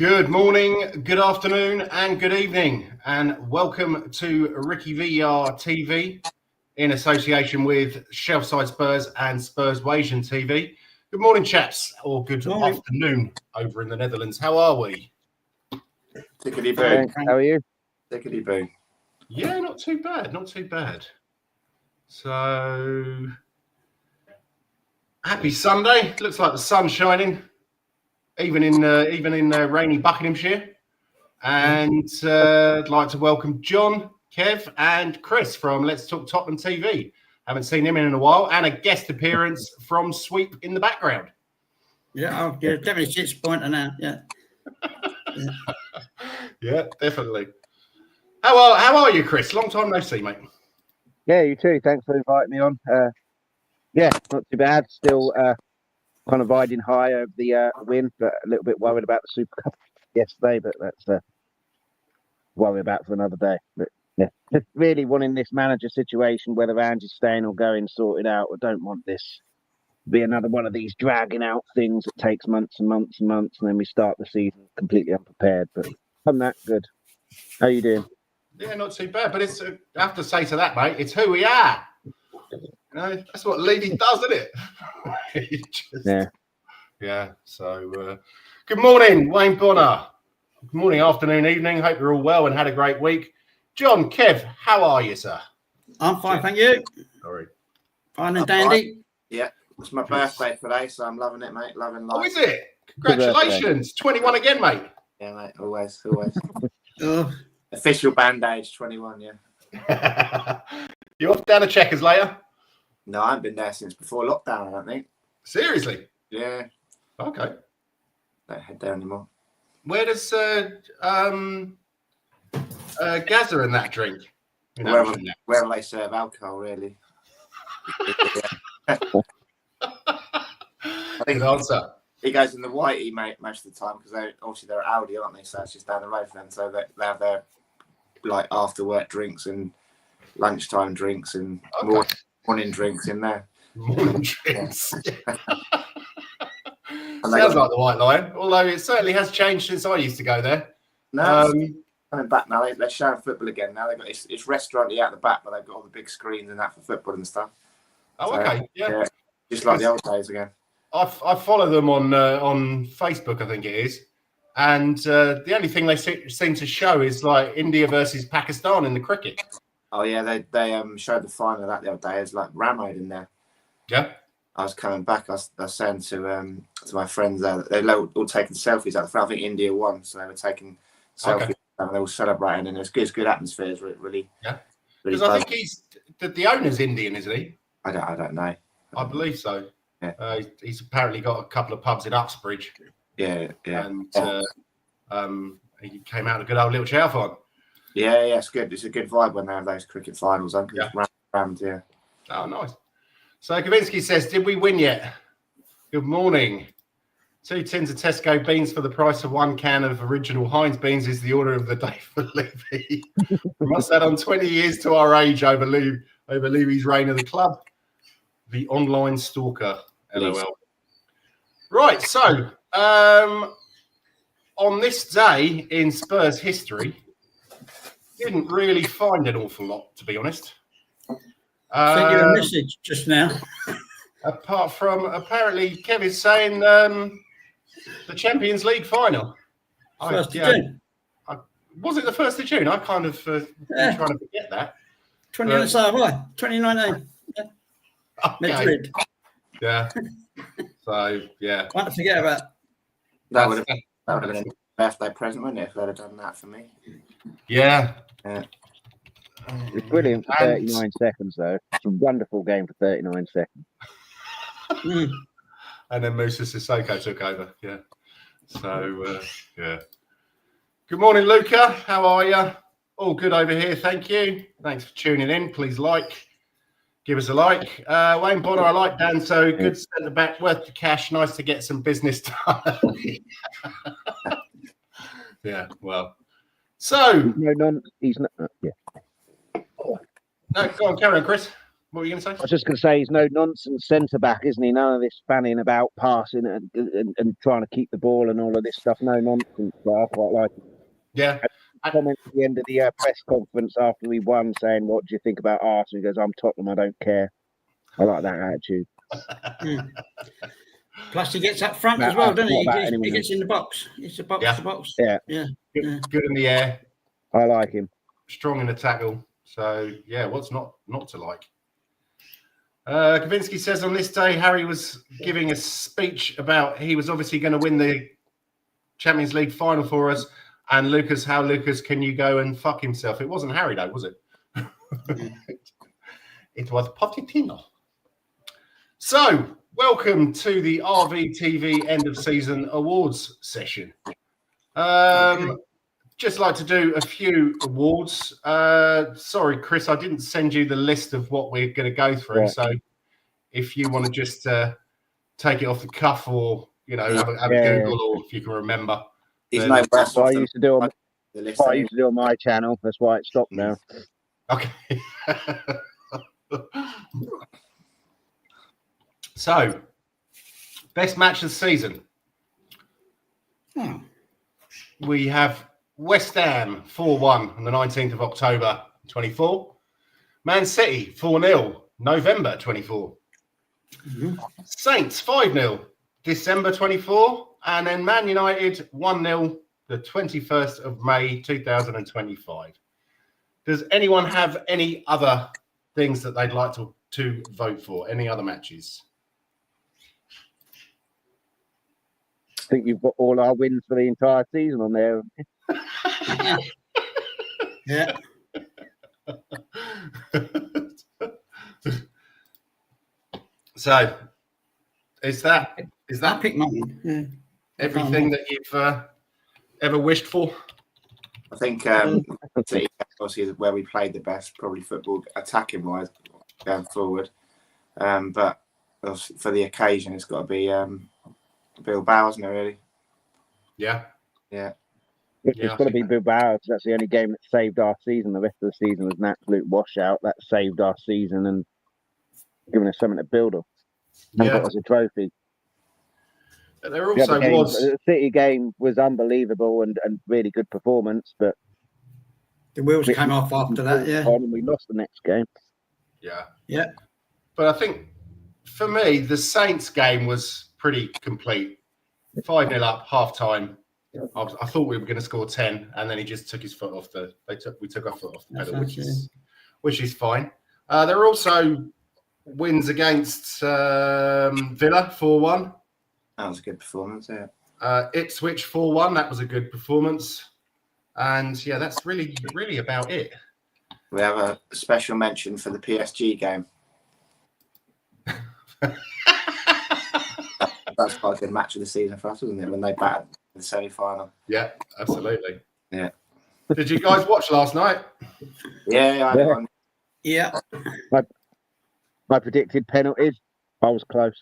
Good morning, good afternoon, and good evening, and welcome to RickyVillaTV in association with Shelfside Spurs and Spurs Wasian TV. Good morning, chaps, or good afternoon over in the Netherlands. How are we? Tickety-boo. How are you? Tickety-boo. Yeah, not too bad, not too bad. So, happy Sunday. Looks like the sun's shining, even in rainy Buckinghamshire. And I'd like to welcome John, Kev, and Chris from Let's Talk Tottenham TV. Haven't seen him in a while, and a guest appearance from Sweep in the background. Yeah, definitely disappointing now. Yeah. Yeah, definitely. How are you, Chris? Long time no see, mate. Yeah, you too. Thanks for inviting me on. Yeah, not too bad. Still kind of riding high over the win, but a little bit worried about the Super Cup yesterday, but that's worry about for another day. But yeah, just really wanting this manager situation, whether Ange's staying or going, sorted out. I don't want this to be another one of these dragging out things that takes months and months and months, and then we start the season completely unprepared. But I'm that good. How you doing? Yeah, not too bad. But it's I have to say to that, mate, it's who we are. You know, that's what Levy does, isn't it? Yeah. So, good morning, Wayne Bonner. Good morning, afternoon, evening. Hope you're all well and had a great week. John, Kev, how are you, sir? I'm fine, thank you. Sorry. Fine and dandy. Yeah, it's my birthday today, so I'm loving it, mate. Loving life. Oh, is it? Congratulations. 21 again, mate. Yeah, mate. Always. Oh. Official band age 21, yeah. You off down to Checkers later? No, I haven't been there since before lockdown, I don't think. Seriously? Yeah. Okay. Don't head there anymore. Where does Gaza and that drink? Wherever they serve alcohol, really. I think Good answer. he goes in the whitey, mate, most of the time, because they're at Audi, aren't they? So it's just down the road for them. So they have their like after work drinks and lunchtime drinks and morning drinks in there. Morning drinks. Sounds like the White Lion, although it certainly has changed since I used to go there. No, coming back now. They're showing football again now. They've got it's restaurant out the back, but they've got all the big screens and that for football and stuff. Oh, so, okay, yeah, just like the old days again. I follow them on Facebook, I think it is, and the only thing they seem to show is like India versus Pakistan in the cricket. Oh yeah, they showed the final of that the other day. It's like rammed in there. Yeah. I was coming back. I was saying to my friends there, they were all taking selfies out the front. I think India won, so they were taking selfies and they were celebrating, and it was good. It's good atmosphere. It's really, yeah. Really because I think he's the owner's Indian, isn't he? I don't know. I believe so. Yeah. He's apparently got a couple of pubs in Uxbridge. Yeah. And he came out a good old little chow fun. Yeah, it's good. It's a good vibe when they have those cricket finals. I'm rammed, yeah. Oh, nice. So Kavinsky says, did we win yet? Good morning. 2 tins of Tesco beans for the price of 1 can of original Heinz beans is the order of the day for Levy. We must add on 20 years to our age over Levy's reign of the club. The online stalker, LOL. Right, so on this day in Spurs history, didn't really find an awful lot, to be honest. Sent you a message just now. Apart from apparently Kev is saying the Champions League final. First of June. Was it the 1st of June? I kind of been trying to forget that. 2019. Yeah. Okay. Madrid. Yeah. So yeah. Want to forget about that would have been a birthday present, wouldn't it, if they'd have done that for me? Yeah. It's brilliant for 39 seconds, though. It's a wonderful game for 39 seconds. And then Musa Sissoko took over. Yeah. So, yeah. Good morning, Luca. How are you? All good over here. Thank you. Thanks for tuning in. Please give us a like. Wayne Bonner, I like Dan. So good centre back, worth the cash. Nice to get some business done. Yeah. Well. So no, he's not. Yeah. No, go on, carry on, Chris. What were you going to say? I was just going to say he's no nonsense centre back, isn't he? None of this fanning about passing and trying to keep the ball and all of this stuff. No nonsense. But I quite like it. Yeah. Comment at the end of the press conference after we won, saying, "What do you think about Arsenal?" He goes, "I'm Tottenham. I don't care." I like that attitude. Plus, he gets up front as well, doesn't he? He gets in the box. It's a box to box. Yeah. Good in the air. I like him. Strong in the tackle. So, yeah, what's not to like? Kavinsky says on this day, Harry was giving a speech about he was obviously going to win the Champions League final for us. And Lucas, how Lucas can you go and fuck himself? It wasn't Harry, though, was it? It was Pochettino. So, welcome to the RickyVillaTV end of season awards session. Just like to do a few awards. Sorry, Chris, I didn't send you the list of what we're going to go through. Yeah. So, if you want to just take it off the cuff, or have a Google, or if you can remember. That's what I used to do on my channel. That's why it stopped now. Okay. So, best match of the season. We have West Ham 4-1 on the 19th of October 24. Man City 4-0 November 24. Saints 5-0 December 24. And then Man United 1-0 the 21st of May 2025. Does anyone have any other things that they'd like to vote for? Any other matches? I think you've got all our wins for the entire season on there. Yeah. So, is that I pick mine. Yeah. Everything that you've ever wished for? I think City obviously is where we played the best, probably football attacking wise going forward. But for the occasion, it's got to be Bilbao, isn't it? Really? Yeah. It's got to be Bilbao. That's the only game that saved our season. The rest of the season was an absolute washout. That saved our season and given us something to build on. And got us a trophy. There also was the City game was unbelievable and really good performance, but the wheels came off after that. Yeah, and we lost the next game. Yeah. But I think for me, the Saints game was pretty complete. 5-0 up, half time. I thought we were going to score 10, and then he just took his foot off we took our foot off the pedal, which is fine. There are also wins against Villa 4-1. That was a good performance, yeah. Ipswich 4-1. That was a good performance. And, yeah, that's really, really about it. We have a special mention for the PSG game. That's quite a good match of the season for us, wasn't it? When they batted the semi-final. Yeah, absolutely. Yeah. Did you guys watch last night? Yeah. I predicted penalties. I was close.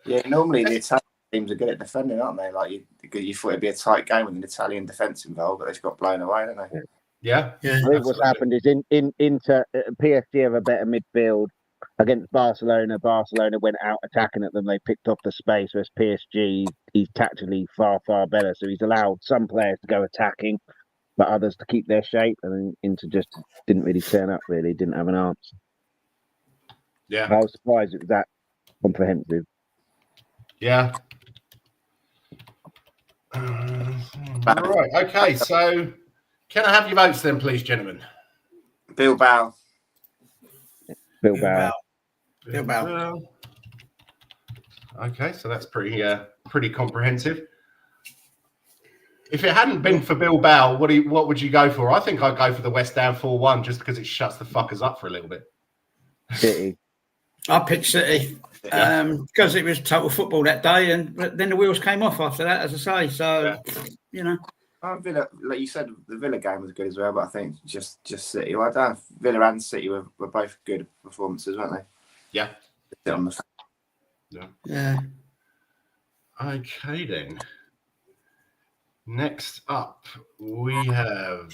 Yeah, normally the Italian teams are good at defending, aren't they? Like you thought it'd be a tight game with an Italian defence involved, but they just got blown away, don't they? Yeah. I think what's happened is Inter PSG have a better midfield against Barcelona. Barcelona went out attacking at them. They picked off the space. Whereas PSG, he's tactically far better, so he's allowed some players to go attacking, but others to keep their shape. And then Inter just didn't really turn up. Really, didn't have an answer. Yeah, I was surprised it was that comprehensive. Yeah. Right. Okay. So, can I have your votes then, please, gentlemen? Bilbao. Okay, so that's pretty comprehensive. If it hadn't been for Bilbao, what would you go for? I think I'd go for the West Ham 4-1 just because it shuts the fuckers up for a little bit. City. I picked City because it was total football that day, and then the wheels came off after that, as I say. So, Villa, like you said, the Villa game was good as well, but I think just City. Well, I don't know, Villa and City were both good performances, weren't they? Yeah. Yeah. Okay, then. Next up, we have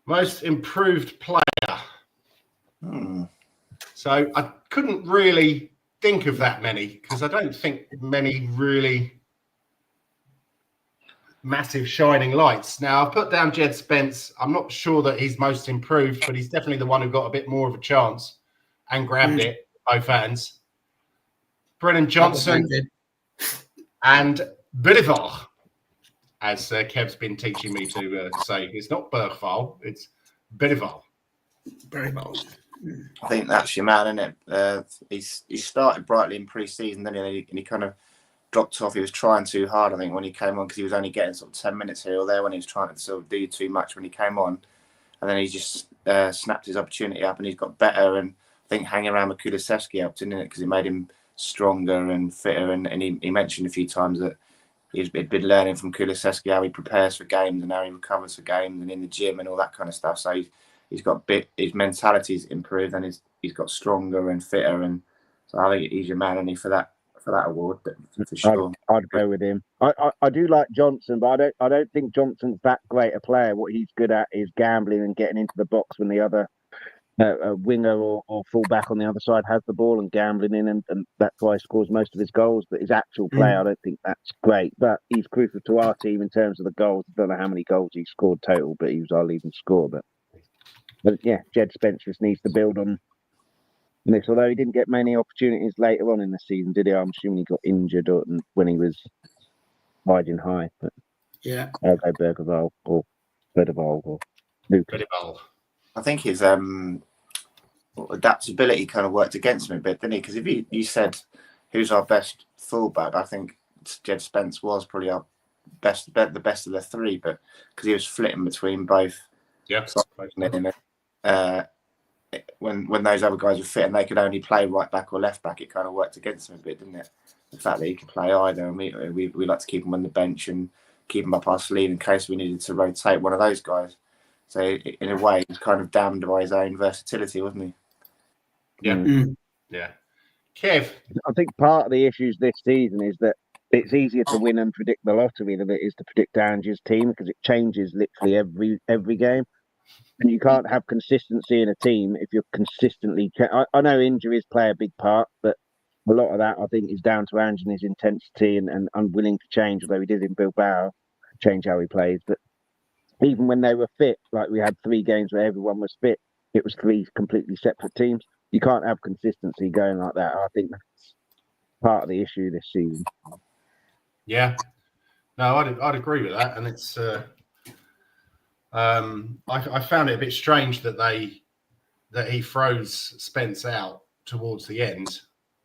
Most improved player. Hmm. So I couldn't really think of that many because I don't think many really massive shining lights. Now I've put down Jed Spence. I'm not sure that he's most improved, but he's definitely the one who got a bit more of a chance and grabbed it with both hands. Brennan Johnson and Bolivar, as Kev's been teaching me to say. It's not Bergval, it's Bolivar. I think that's your man, isn't it? He started brightly in pre-season, then he kind of dropped off. He was trying too hard, I think, when he came on because he was only getting sort of 10 minutes here or there when he was trying to sort of do too much when he came on. And then he just snapped his opportunity up and he's got better. And I think hanging around with Kulusevski helped, didn't it? Because it made him stronger and fitter. And he mentioned a few times that he'd been learning from Kulusevski how he prepares for games and how he recovers for games and in the gym and all that kind of stuff. So he's got his mentality's improved and he's got stronger and fitter. And so I think he's your man, and for that award, for sure. I'd go with him. I do like Johnson, but I don't think Johnson's that great a player. What he's good at is gambling and getting into the box when the other winger or fullback on the other side has the ball and gambling in, and that's why he scores most of his goals. But his actual play, I don't think that's great. But he's crucial to our team in terms of the goals. I don't know how many goals he scored total, but he was our leading scorer. But yeah, Jed Spence just needs to build on this. Although he didn't get many opportunities later on in the season, did he? I'm assuming he got injured when he was riding high. But yeah, I'll go Bergval or Bolivar or Lucas. I think his adaptability kind of worked against him a bit, didn't he? Because if you said who's our best fullback, I think Jed Spence was probably our the best of the three, but because he was flitting between both. Yeah. When those other guys were fit and they could only play right back or left back, it kind of worked against him a bit, didn't it? The fact that he could play either, and we like to keep him on the bench and keep him up our sleeve in case we needed to rotate one of those guys. So in a way, he's kind of damned by his own versatility, wasn't he? Yeah, yeah. Kev, I think part of the issues this season is that it's easier to win and predict the lottery than it is to predict Ange's team because it changes literally every game. And you can't have consistency in a team if you're consistently... I know injuries play a big part, but a lot of that, I think, is down to Ange and his intensity and unwilling to change, although he did in Bilbao, change how he plays. But even when they were fit, like we had 3 games where everyone was fit, it was 3 completely separate teams. You can't have consistency going like that. I think that's part of the issue this season. Yeah. No, I'd agree with that. And it's... I found it a bit strange that he froze Spence out towards the end,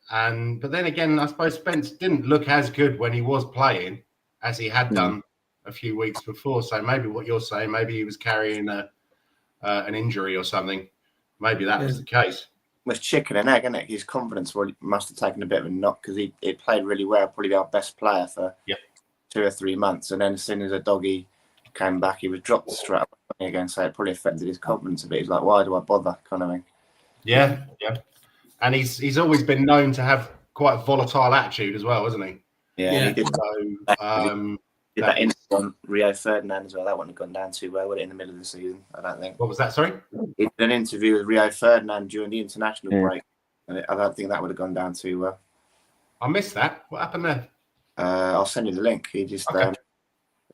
but then again, I suppose Spence didn't look as good when he was playing as he had done a few weeks before. So maybe what you're saying, maybe he was carrying an injury or something. Maybe that was the case. It was chicken and egg, isn't it? His confidence must have taken a bit of a knock because he played really well, probably our best player for 2 or 3 months, and then as soon as a doggy came back, he was dropped straight up again, so it probably affected his confidence a bit. He's like, why do I bother, kind of thing. Yeah. And he's always been known to have quite a volatile attitude as well, hasn't he? Yeah. He did. So, did that in on Rio Ferdinand as well. That wouldn't have gone down too well, would it, in the middle of the season? I don't think. What was that, sorry? He did an interview with Rio Ferdinand during the international break, and I don't think that would have gone down too well. I missed that. What happened there? I'll send you the link. He just...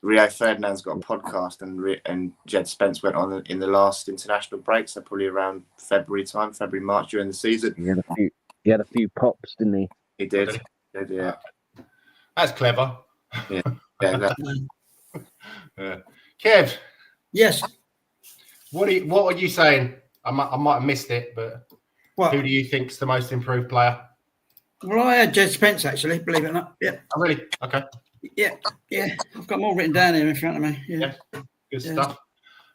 Rio Ferdinand's got a podcast, and Jed Spence went on in the last international break, so probably around February, March during the season. He had a few pops, didn't he? He did. Yeah. That's clever. Yeah, exactly. Kev. Yes. What are you saying? I might have missed it, but who do you think's the most improved player? Well, I had Jed Spence, actually, believe it or not. Yeah. Oh, really? Okay. Yeah. I've got them all written down here in front of me. Yeah. Good stuff.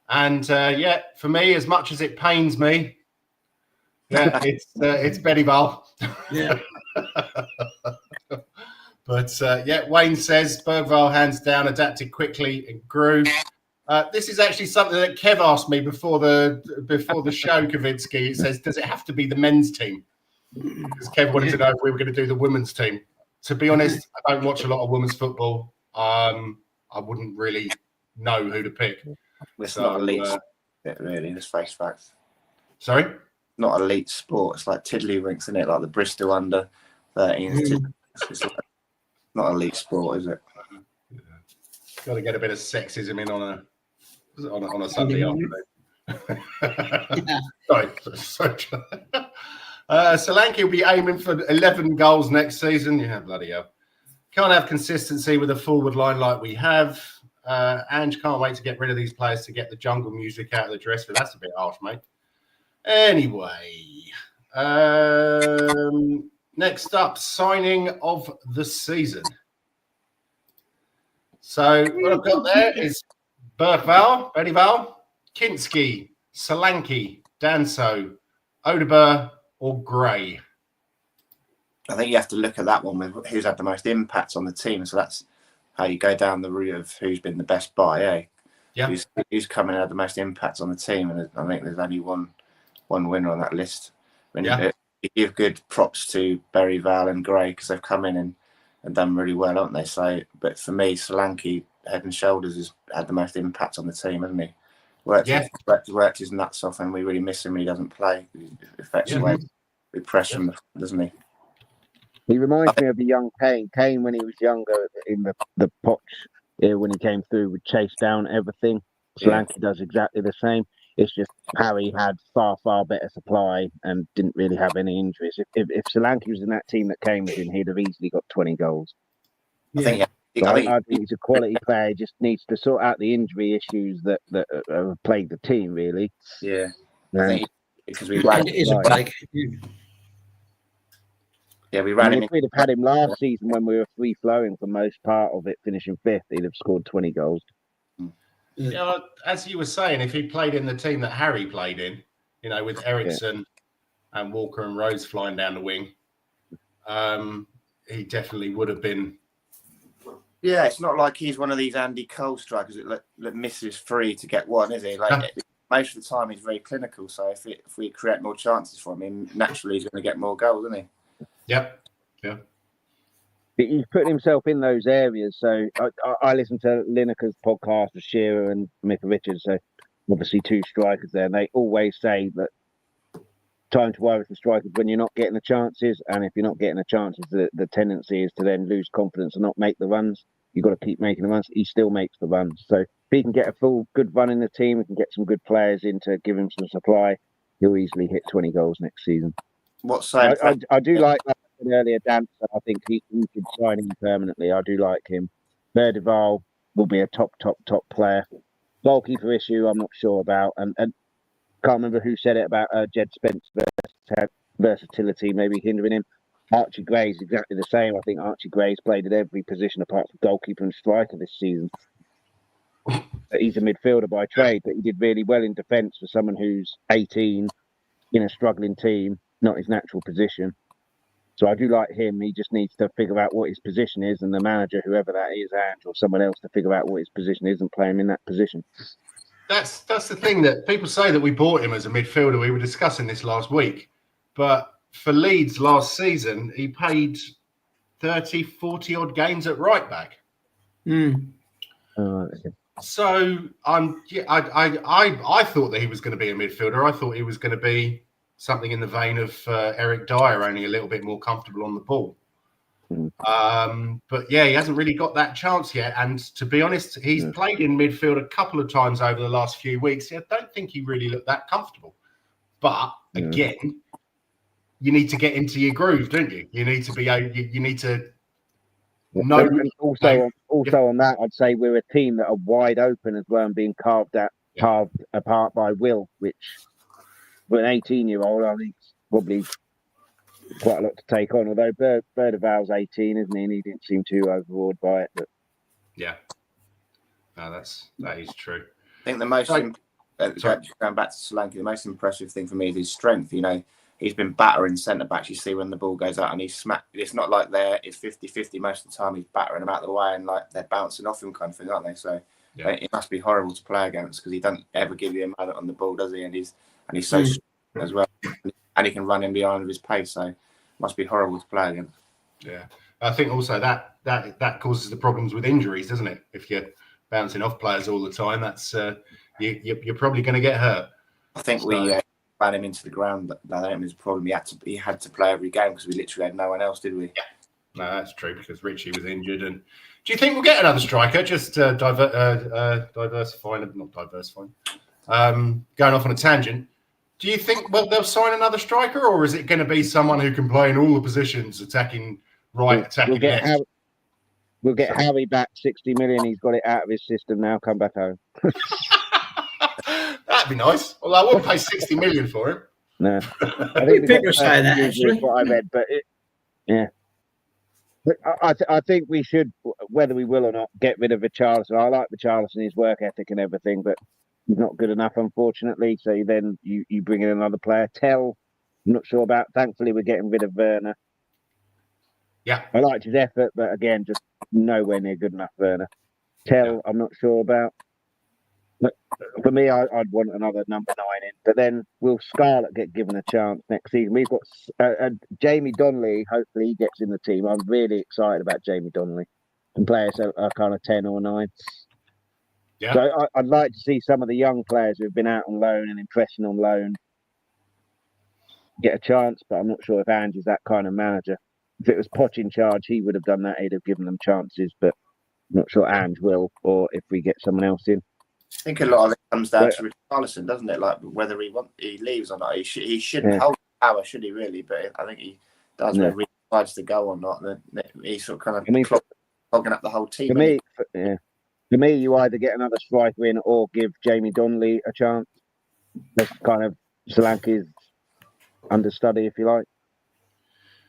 And for me, as much as it pains me, it's Benny Ball. Yeah. But Wayne says Bergval hands down, adapted quickly and grew. This is actually something that Kev asked me before the show, Kavinsky. It says, does it have to be the men's team? Because Kev wanted to know if we were going to do the women's team. To be honest, I don't watch a lot of women's football. I wouldn't really know who to pick. It's not elite. bit, really. Let's face facts. Sorry? Not elite sport. It's like tiddlywinks, isn't it? Like the Bristol under 13s. It's like not elite sport, is it? Got to get a bit of sexism in on a Sunday afternoon. Sorry. Solanke will be aiming for 11 goals next season. Yeah, bloody hell. Can't have consistency with a forward line like we have. Ange can't wait to get rid of these players to get the jungle music out of the dress, but that's a bit harsh, mate. Anyway, next up, signing of the season. So what I've got there is Bedival, Kinski, Solanke, Danso, Odeber, or Gray. I think you have to look at that one with who's had the most impact on the team. So that's how you go down the route of who's been the best buy, eh? Yeah. Who's coming and had the most impact on the team, and I think there's only one winner on that list. You give good props to Berry, Val, and Gray because they've come in and done really well, haven't they? So, but for me, Solanke, head and shoulders, has had the most impact on the team, hasn't he? Worked his nuts off, and we really miss him when he doesn't play. He affects the way we press from the front, doesn't he? He reminds me of the young Kane. Kane, when he was younger in the Poch, when he came through, would chase down everything. Solanke does exactly the same. It's just Harry had far better supply and didn't really have any injuries. If Solanke was in that team that Kane was in, he'd have easily got 20 goals. I think he's a quality player. He just needs to sort out the injury issues that have plagued the team, really. Yeah. I think because we It is a plague. Yeah, we ran him. If we'd have had him last season when we were free flowing for most part of it, finishing 5th, he'd have scored 20 goals. Yeah, well, as you were saying, if he played in the team that Harry played in, with Ericsson and Walker and Rose flying down the wing, he definitely would have been. Yeah, it's not like he's one of these Andy Cole strikers that misses 3 to get 1, is he? Like most of the time, he's very clinical. So if we create more chances for him, naturally he's going to get more goals, isn't he? Yep. Yeah. But he's put himself in those areas. So I listen to Lineker's podcast with Shearer and Mick Richards. So obviously 2 strikers there. And they always say that time to worry for strikers when you're not getting the chances. And if you're not getting the chances, the tendency is to then lose confidence and not make the runs. You've got to keep making the runs. He still makes the runs. So if he can get a good run in the team, we can get some good players in to give him some supply, he'll easily hit 20 goals next season. I do like that earlier, Dan. I think he could sign him permanently. I do like him. Berdeval will be a top player. Goalkeeper issue, I'm not sure about. And can't remember who said it about Jed Spence versatility maybe hindering him. Archie Gray's exactly the same. I think Archie Gray's played at every position apart from goalkeeper and striker this season. He's a midfielder by trade, but he did really well in defence for someone who's 18 in a struggling team, not his natural position. So I do like him. He just needs to figure out what his position is, and the manager, whoever that is, Ange or someone else, to figure out what his position is and play him in that position. That's the thing that people say that we bought him as a midfielder. We were discussing this last week, but for Leeds last season, he played 30, 40 odd games at right back. So I thought that he was going to be a midfielder. I thought he was going to be something in the vein of Eric Dyer, only a little bit more comfortable on the ball. But yeah, he hasn't really got that chance yet. And to be honest, he's played in midfield a couple of times over the last few weeks. I don't think he really looked that comfortable. But again, you need to get into your groove, don't you? You need to be you need to know. Also on that, I'd say we're a team that are wide open as well and being carved apart by Will, which for an 18-year-old, I think it's probably quite a lot to take on. Although Berdeval's 18, isn't he? And he didn't seem too overawed by it. But yeah, no, that is true. I think the most going back to Solanke, the most impressive thing for me is his strength. He's been battering centre backs. You see when the ball goes out and he's smacked. It's not like it's 50-50 most of the time. He's battering them out of the way and like they're bouncing off him kind of thing, aren't they? So it must be horrible to play against because he doesn't ever give you a moment on the ball, does he? And he's so strong as well, and he can run in behind with his pace. So it must be horrible to play against. Yeah, I think also that causes the problems with injuries, doesn't it? If you're bouncing off players all the time, that's you're probably going to get hurt. I think we ran him into the ground. That was the problem. He had to play every game because we literally had no one else, did we? Yeah. No, that's true because Richie was injured. And do you think we'll get another striker? Just diversifying, not diversifying. Going off on a tangent. Do you think they'll sign another striker, or is it going to be someone who can play in all the positions, attacking right, attacking left? We'll get Harry back 60 million. He's got it out of his system now. Come back home. That'd be nice. Well, I wouldn't pay 60 million for him. No, I think people are saying that actually. What I read, but yeah. But I think we should, whether we will or not, get rid of Richarlison. I like Richarlison, his work ethic and everything, but he's not good enough, unfortunately. So then you bring in another player. Tell, I'm not sure about. Thankfully, we're getting rid of Werner. Yeah, I liked his effort, but again, just nowhere near good enough. Werner. Tell, I'm not sure about. But for me, I'd want another number 9 in. But then will Scarlett get given a chance next season? We've got Jamie Donnelly. Hopefully, he gets in the team. I'm really excited about Jamie Donnelly. And players are kind of 10 or 9. Yeah. So I'd like to see some of the young players who've been out on loan and impressing on loan get a chance. But I'm not sure if Ange is that kind of manager. If it was Poch in charge, he would have done that. He'd have given them chances. But I'm not sure Ange will, or if we get someone else in. I think a lot of it comes down to Richarlison, doesn't it? Like whether he leaves or not. He shouldn't hold power, should he? Really, but I think he does. Whether he decides to go or not, then he's sort of kind of clogging up the whole team. For me, you either get another striker in or give Jamie Donnelly a chance. That's kind of Solanke's understudy, if you like.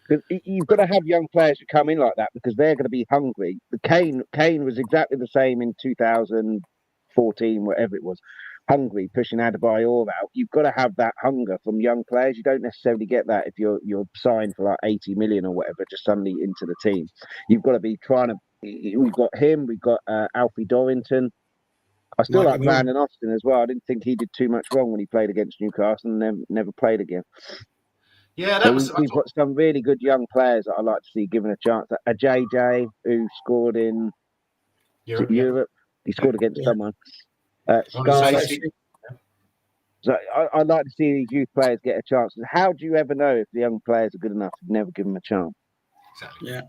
Because you've got to have young players who come in like that because they're going to be hungry. Kane was exactly the same in 2014, whatever it was. Hungry, pushing Adebayor out. You've got to have that hunger from young players. You don't necessarily get that if you're signed for like 80 million or whatever, just suddenly into the team. You've got to be trying to. We've got him. We've got Alfie Dorrington. I still like Brandon Austin as well. I didn't think he did too much wrong when he played against Newcastle and never played again. Yeah, we've got some really good young players that I'd like to see given a chance. A JJ who scored in Europe. He scored against someone. Scarlett. So I'd like to see these youth players get a chance. How do you ever know if the young players are good enough? You've never given them a chance. Exactly. Yeah.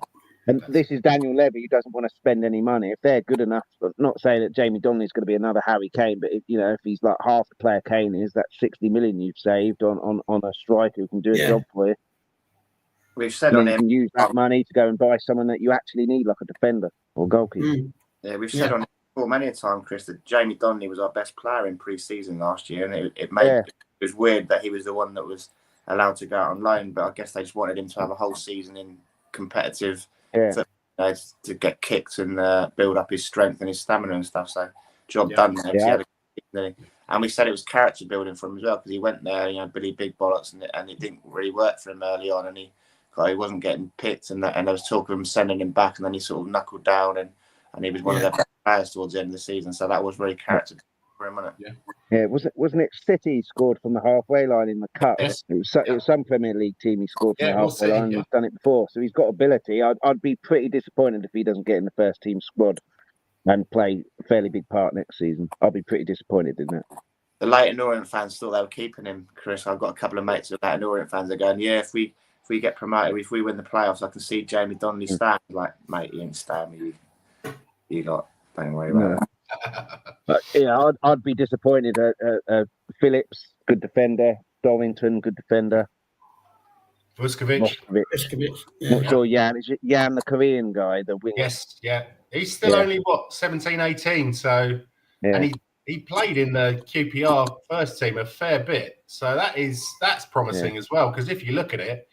And this is Daniel Levy, who doesn't want to spend any money. If they're good enough, not saying that Jamie Donnelly's going to be another Harry Kane, but if he's like half the player Kane is, that's 60 million you've saved on a striker who can do a job for you. We've said on him, you can use that money to go and buy someone that you actually need, like a defender or goalkeeper. Yeah, we've said on him before many a time, Chris, that Jamie Donnelly was our best player in pre-season last year, and it was weird that he was the one that was allowed to go out on loan, but I guess they just wanted him to have a whole season in competitive. To get kicked and build up his strength and his stamina and stuff. So job done there. And we said it was character building for him as well because he went there, Billy Big Bollocks, and it didn't really work for him early on, and he wasn't getting picked, and there was talk of him sending him back, and then he sort of knuckled down, and he was one of their best players towards the end of the season. So that was very character for him, wasn't it? Yeah, wasn't it City scored from the halfway line in the cup? Yes. It was some Premier League team he scored from the halfway line. He's done it before, so he's got ability. I'd be pretty disappointed if he doesn't get in the first team squad and play a fairly big part next season. I'll be pretty disappointed in that. The Leyton Orient fans thought they were keeping him, Chris. I've got a couple of mates of Leyton Orient fans that are going, if we get promoted, if we win the playoffs, I can see Jamie Donnelly stand. Like, mate, you ain't staying. You lot, don't worry about that. But, I'd be disappointed. Phillips, good defender. Dorrington, good defender. Vuskovic. Not sure Jan. Is it Jan, the Korean guy, the winger? Yes, he's still only 17, 18. So, and he played in the QPR first team a fair bit. So that's promising as well. Because if you look at it,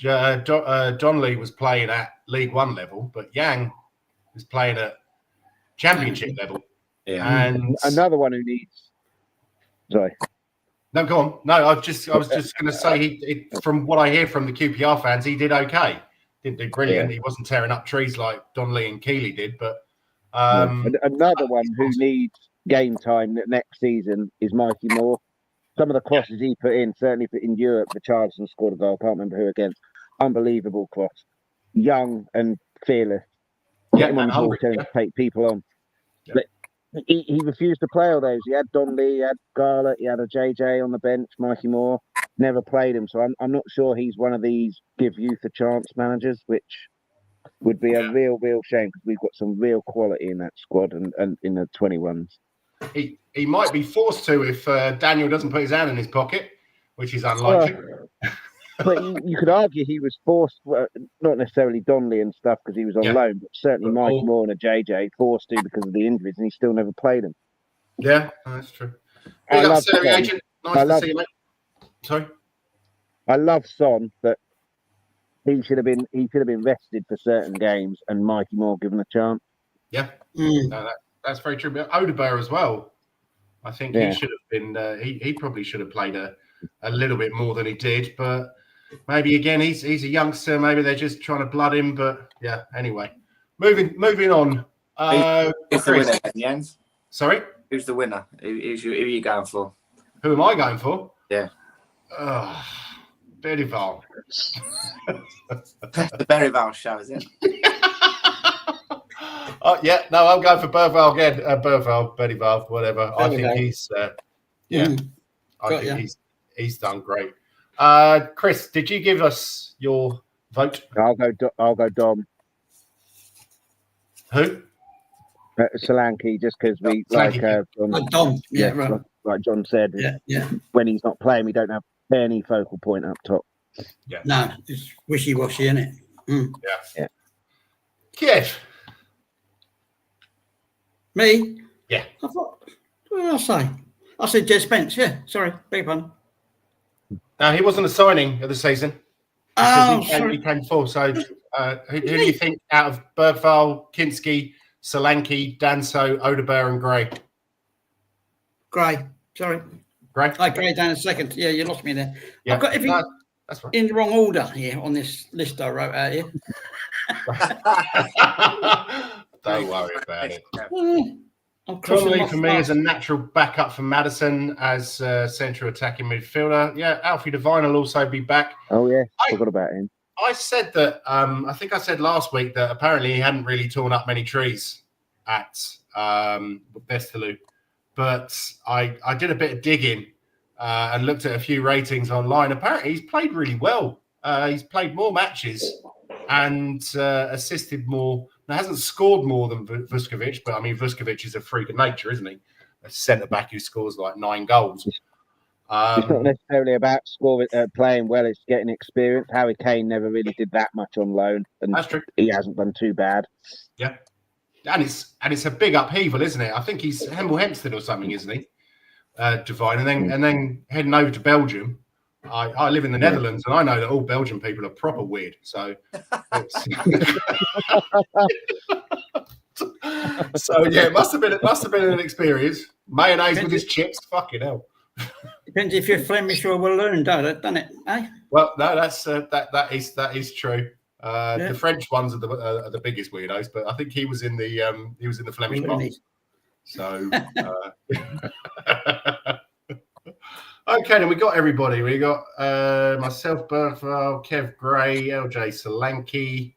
Donnelly was playing at League One level, but Yang is playing at Championship level. Yeah. And another one who needs. Sorry. No, go on. No, I was just going to say, from what I hear from the QPR fans, he did okay. Didn't do brilliant. He wasn't tearing up trees like Donnelly and Keeley did, but another one who needs game time next season is Mikey Moore. Some of the crosses he put in, certainly in Europe, the Richarlison scored a goal. I can't remember who against. Unbelievable cross. Young and fearless. Get him on the ball to take people on. he refused to play all those. He had Donnelly, he had Garlett, he had a JJ on the bench, Mikey Moore. Never played him, so I'm not sure he's one of these give youth a chance managers, which would be a real shame because we've got some real quality in that squad and in the 21s. He might be forced to if Daniel doesn't put his hand in his pocket, which is unlikely. But you could argue he was forced, not necessarily Donnelly and stuff because he was on loan, but certainly Mike Moore and a JJ forced to because of the injuries, and he still never played him. Yeah, that's true. I love Son. Agent. Nice to see you, mate. Sorry, I love Son, but he should have been rested for certain games, and Mikey Moore given a chance. Yeah, no, that's very true. But Odebear as well. I think he should have been. He probably should have played a little bit more than he did, but. Maybe again he's a youngster. Maybe they're just trying to blood him. But yeah. Anyway, moving on. Who's the winner, Jens? Sorry. Who's the winner? Who are you going for? Who am I going for? Yeah. Berryville. The Berryville show, is it? Yeah. No, I'm going for Berryville again. Berryville, whatever. I think he's. I think he's done great. Chris, did you give us your vote? I'll go Dom. Who? Solanke, just because we like Dom. Yeah, right. Like John said. Yeah. When he's not playing, we don't have any focal point up top. Yeah. No, it's wishy-washy, isn't it? Yeah. Kiev. Me? Yeah. What did I say? I said Jez Spence. Yeah, sorry, big pardon. No, he wasn't a signing of the season. He came full. So, who do you think out of Bergvall, Kinski, Solanke, Danso, Odebear, and Gray? Gray. Sorry. Gray. Gray down a second. Yeah, you lost me there. Yeah. I've got everything that's right. in the wrong order here on this list I wrote out here. Don't worry about it. Connolly for me is a natural backup for Madison as central attacking midfielder. Yeah, Alfie Devine will also be back. Oh yeah, forgot about him. I said that. I think I said last week that apparently he hadn't really torn up many trees at Bestaloo, but I did a bit of digging and looked at a few ratings online. Apparently, he's played really well. He's played more matches and assisted more. Now, hasn't scored more than Vuskovic, but I mean, Vuskovic is a freak of nature, isn't he? A centre back who scores like 9 goals. It's not necessarily about playing well; it's getting experience. Harry Kane never really did that much on loan, and that's true. He hasn't done too bad. Yeah, and it's a big upheaval, isn't it? I think he's Hemel Hempstead or something, isn't he? Divine, and then heading over to Belgium. I live in the Netherlands, and I know that all Belgian people are proper weird. So, it must have been an experience. Mayonnaise with his chips, fucking hell. Depends if you're Flemish or Walloon, doesn't it? Eh? Well, no, that's that is true. The French ones are the biggest weirdos, but I think he was in the Flemish part. So. Okay, then we got everybody. We got myself, Bergvall, Kev Gray, LJ Solanke,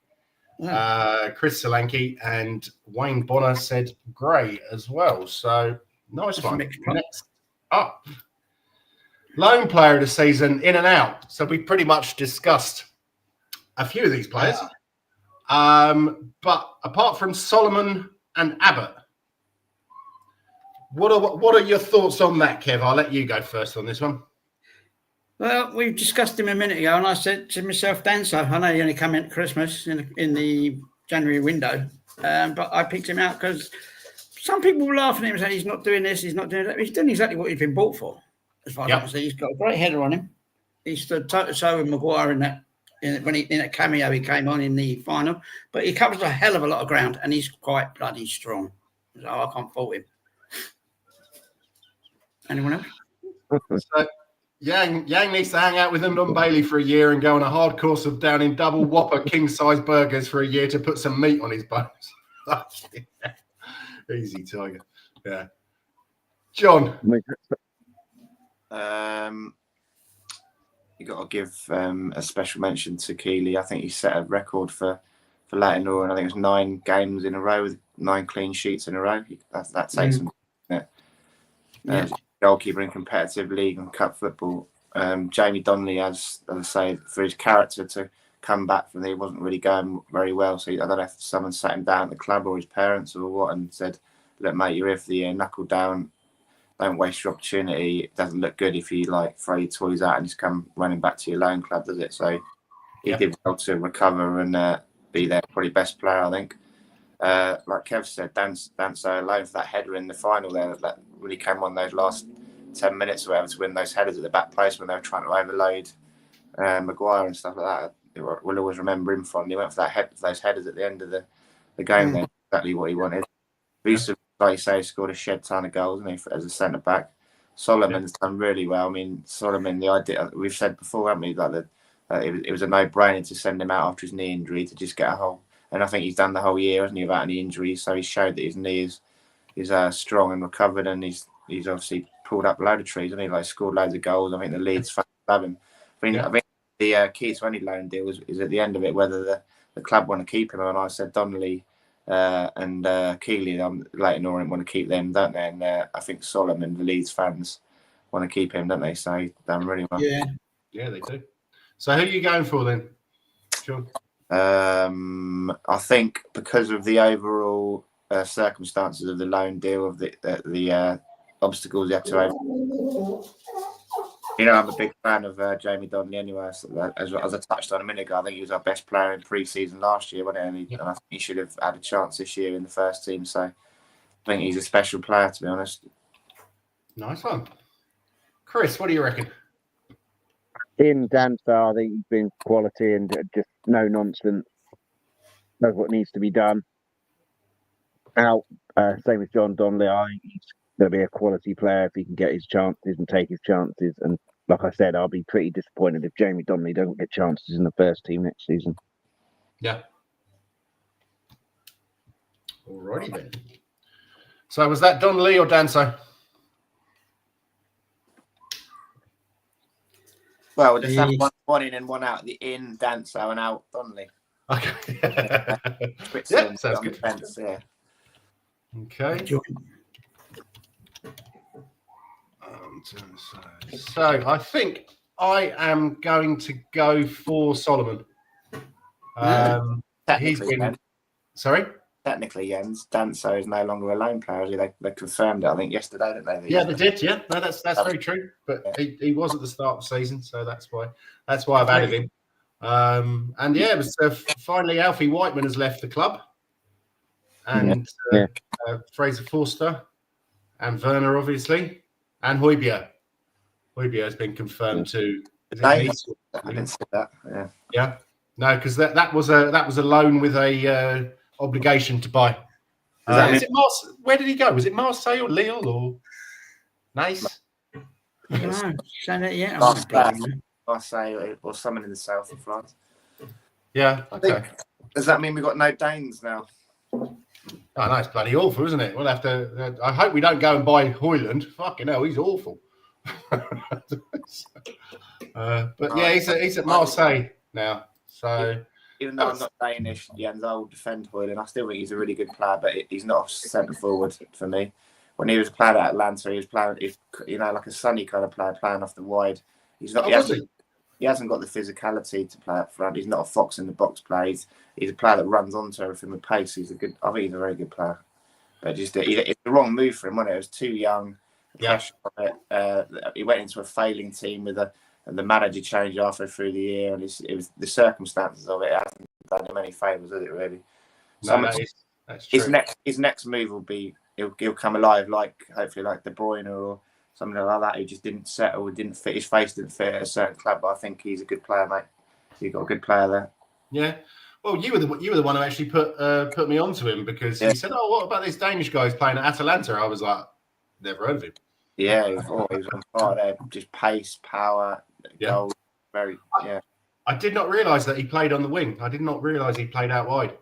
Chris Solanke, and Wayne Bonner said Gray as well. So nice one. Next up, lone player of the season, in and out. So we pretty much discussed a few of these players. But apart from Solomon and Abbott, what are your thoughts on that, Kev? I'll let you go first on this one. Well, we discussed him a minute ago, and I said to myself, Danso, I know he only come in at Christmas in the January window, but I picked him out because some people were laughing at him and saying he's not doing this, he's not doing that. He's doing exactly what he's been bought for, as far as I can see. He's got a great header on him. He stood toe-to-toe with Maguire in that cameo he came on in the final, but he covers a hell of a lot of ground, and he's quite bloody strong. So I can't fault him. Anyone else? So, Yang needs to hang out with Don Bailey for a year and go on a hard course of downing double Whopper king-size burgers for a year to put some meat on his bones. Easy, Tiger. Yeah. John. You got to give a special mention to Keeley. I think he set a record for for Latin, and I think it was 9 games in a row with 9 clean sheets in a row. That takes some. Goalkeeper in competitive league and cup football. Jamie Donnelly, as I say, for his character to come back from there, he wasn't really going very well. So I don't know if someone sat him down at the club or his parents or what and said, "Look, mate, you're here for the year. Knuckle down. Don't waste your opportunity. It doesn't look good if you like throw your toys out and just come running back to your loan club, does it?" So he did well to recover and be their probably best player, I think. Like Kev said, Danso alone for that header in the final there, that really came on those last 10 minutes or whatever to win those headers at the back post when they were trying to overload Maguire and stuff like that. We'll always remember him fondly. He went for those headers at the end of the game. There, exactly what he wanted. Yusuf, like you say, scored a shed ton of goals, and as a centre back. Solomon's done really well. I mean, Solomon, the idea we've said before, haven't we? Like it was a no-brainer to send him out after his knee injury to just get a whole. And I think he's done the whole year, hasn't he, without any injuries. So he showed that his knee is strong and recovered, and he's obviously pulled up a load of trees, hasn't he? Like scored loads of goals. I think the Leeds fans love him. I think the key to any loan deal is at the end of it whether the club want to keep him. And I said Donnelly and Keeley, Leighton Orient want to keep them, don't they? And I think Solomon, the Leeds fans, want to keep him, don't they? So he's done really well. Yeah, they do. So who are you going for then, Sean? I think because of the overall circumstances of the loan deal, of the obstacles you have to overcome. I'm a big fan of Jamie Donnelly anyway. So as I touched on a minute ago, I think he was our best player in pre-season last year, wasn't he? And I think he should have had a chance this year in the first team. So I think he's a special player, to be honest. Nice one. Chris, what do you reckon? In Danstar, I think he's been quality and just no nonsense. Knows what needs to be done. Out, same as John Donnelly, I think he's going to be a quality player if he can get his chances and take his chances. And like I said, I'll be pretty disappointed if Jamie Donnelly doesn't get chances in the first team next season. Yeah. Alrighty then. So was that Donnelly or Danso? Well, we'll just have one in and one out. The in, Danso, and out, Donnelly. Okay. Yeah, sounds good. Defense, yeah. Okay. So I think I am going to go for Solomon. He's been. Sorry? Technically, Jens, Danso is no longer a loan player. They confirmed it, I think, yesterday, didn't they? Yeah, they did. Yeah, no, that's very true. But he was at the start of the season, so that's why I've added him. And yeah, it was finally Alfie Whiteman has left the club, and Fraser Forster, and Werner obviously, and Højbjerg. Højbjerg has been confirmed too. I didn't see that. Yeah. Yeah. No, because that was a loan with a obligation to buy. Is it where did he go? Was it Marseille or Lille or Nice? I don't know. Say that yet. Marseille or someone in the south of France. Yeah. Okay. Does that mean we've got no Danes now? Oh, no, it's bloody awful, isn't it? We'll have to. I hope we don't go and buy Højlund. Fucking hell, he's awful. But yeah, he's at Marseille now. So even though I'm not Danish, Jens, I will defend Højlund. I still think he's a really good player, but he's not a centre forward for me. When he was playing at Atlanta, he was playing, like a sunny kind of player, playing off the wide. He's not. He hasn't got the physicality to play up front. He's not a fox in the box player. He's a player that runs onto everything with pace. I think he's a very good player. But it's the wrong move for him, wasn't it? It was too young. Pressure on it. He went into a failing team with the manager changed halfway through the year, and it was the circumstances of it hasn't done him any favours, has it really? No, that's true. His next move will be he'll come alive hopefully like De Bruyne or something like that. He just didn't settle, didn't fit, his face didn't fit at a certain club. But I think he's a good player, mate. You got a good player there. Yeah. Well, you were the one who actually put me onto him because he said, "Oh, what about this Danish guy who's playing at Atalanta?" I was like, "Never heard of him." Yeah, he was on fire there. Just pace, power, goals. I did not realise that he played on the wing. I did not realise he played out wide.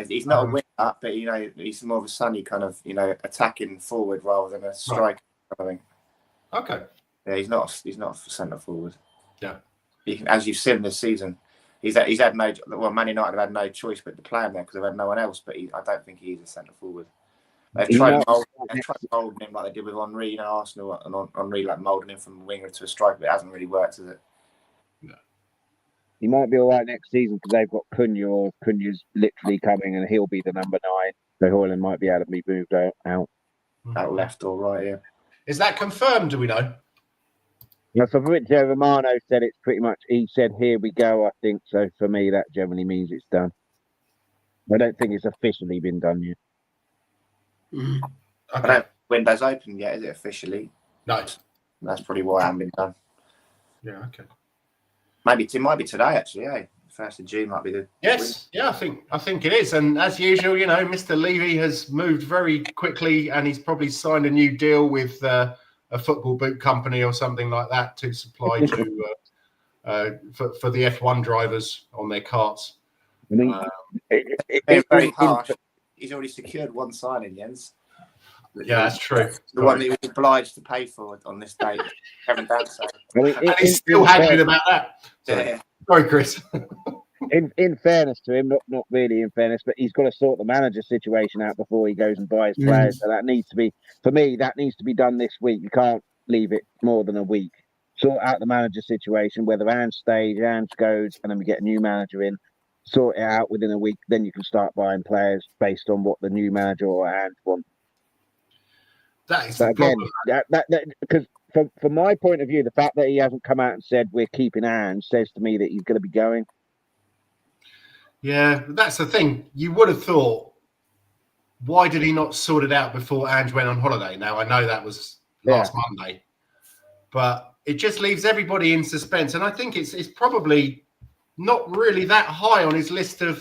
He's not a winger, but he's more of a sunny kind of attacking forward rather than a striker. I think. Okay. Yeah, he's not a centre forward. Yeah. As you've seen this season, he's had no. Well, Man United have had no choice but to play him there because they've had no one else. But I don't think he's a centre forward. They've tried moulding him like they did with Henry, Arsenal, and Henry like moulding him from a winger to a striker, but it hasn't really worked, has it? No. He might be all right next season because they've got Cunha, or Cunha's literally coming and he'll be the number 9. So Hoyland might be able to be moved out. Out left or right, yeah. Is that confirmed? Do we know? Yeah, so Fabrizio Romano said it's pretty much, he said, here we go, I think. So for me, that generally means it's done. I don't think it's officially been done yet. Mm. I don't window's open yet, is it officially? No. That's probably why it hasn't been done. Yeah, okay. Maybe it might be today, actually, eh? 1st of June might be the Yes, yeah, I think it is. And as usual, Mr. Levy has moved very quickly, and he's probably signed a new deal with a football boot company or something like that to supply to for the F1 drivers on their carts. I mean, it's very harsh. He's already secured one signing, Jens. Yeah, that's true. The one that he was obliged to pay for on this date, Kevin Danso. And he's still haggling about that. Sorry, Chris. In fairness to him, not really in fairness, but he's got to sort the manager situation out before he goes and buys players. So that needs to be, for me, that needs to be done this week. You can't leave it more than a week. Sort out the manager situation, whether Ange stays, Ange goes, and then we get a new manager in. Sort it out within a week, then you can start buying players based on what the new manager or Ange wants. That is the problem. Because from my point of view, the fact that he hasn't come out and said we're keeping Ange says to me that he's going to be going. Yeah, that's the thing. You would have thought, why did he not sort it out before Ange went on holiday? Now, I know that was last Monday, but it just leaves everybody in suspense. And I think it's probably not really that high on his list of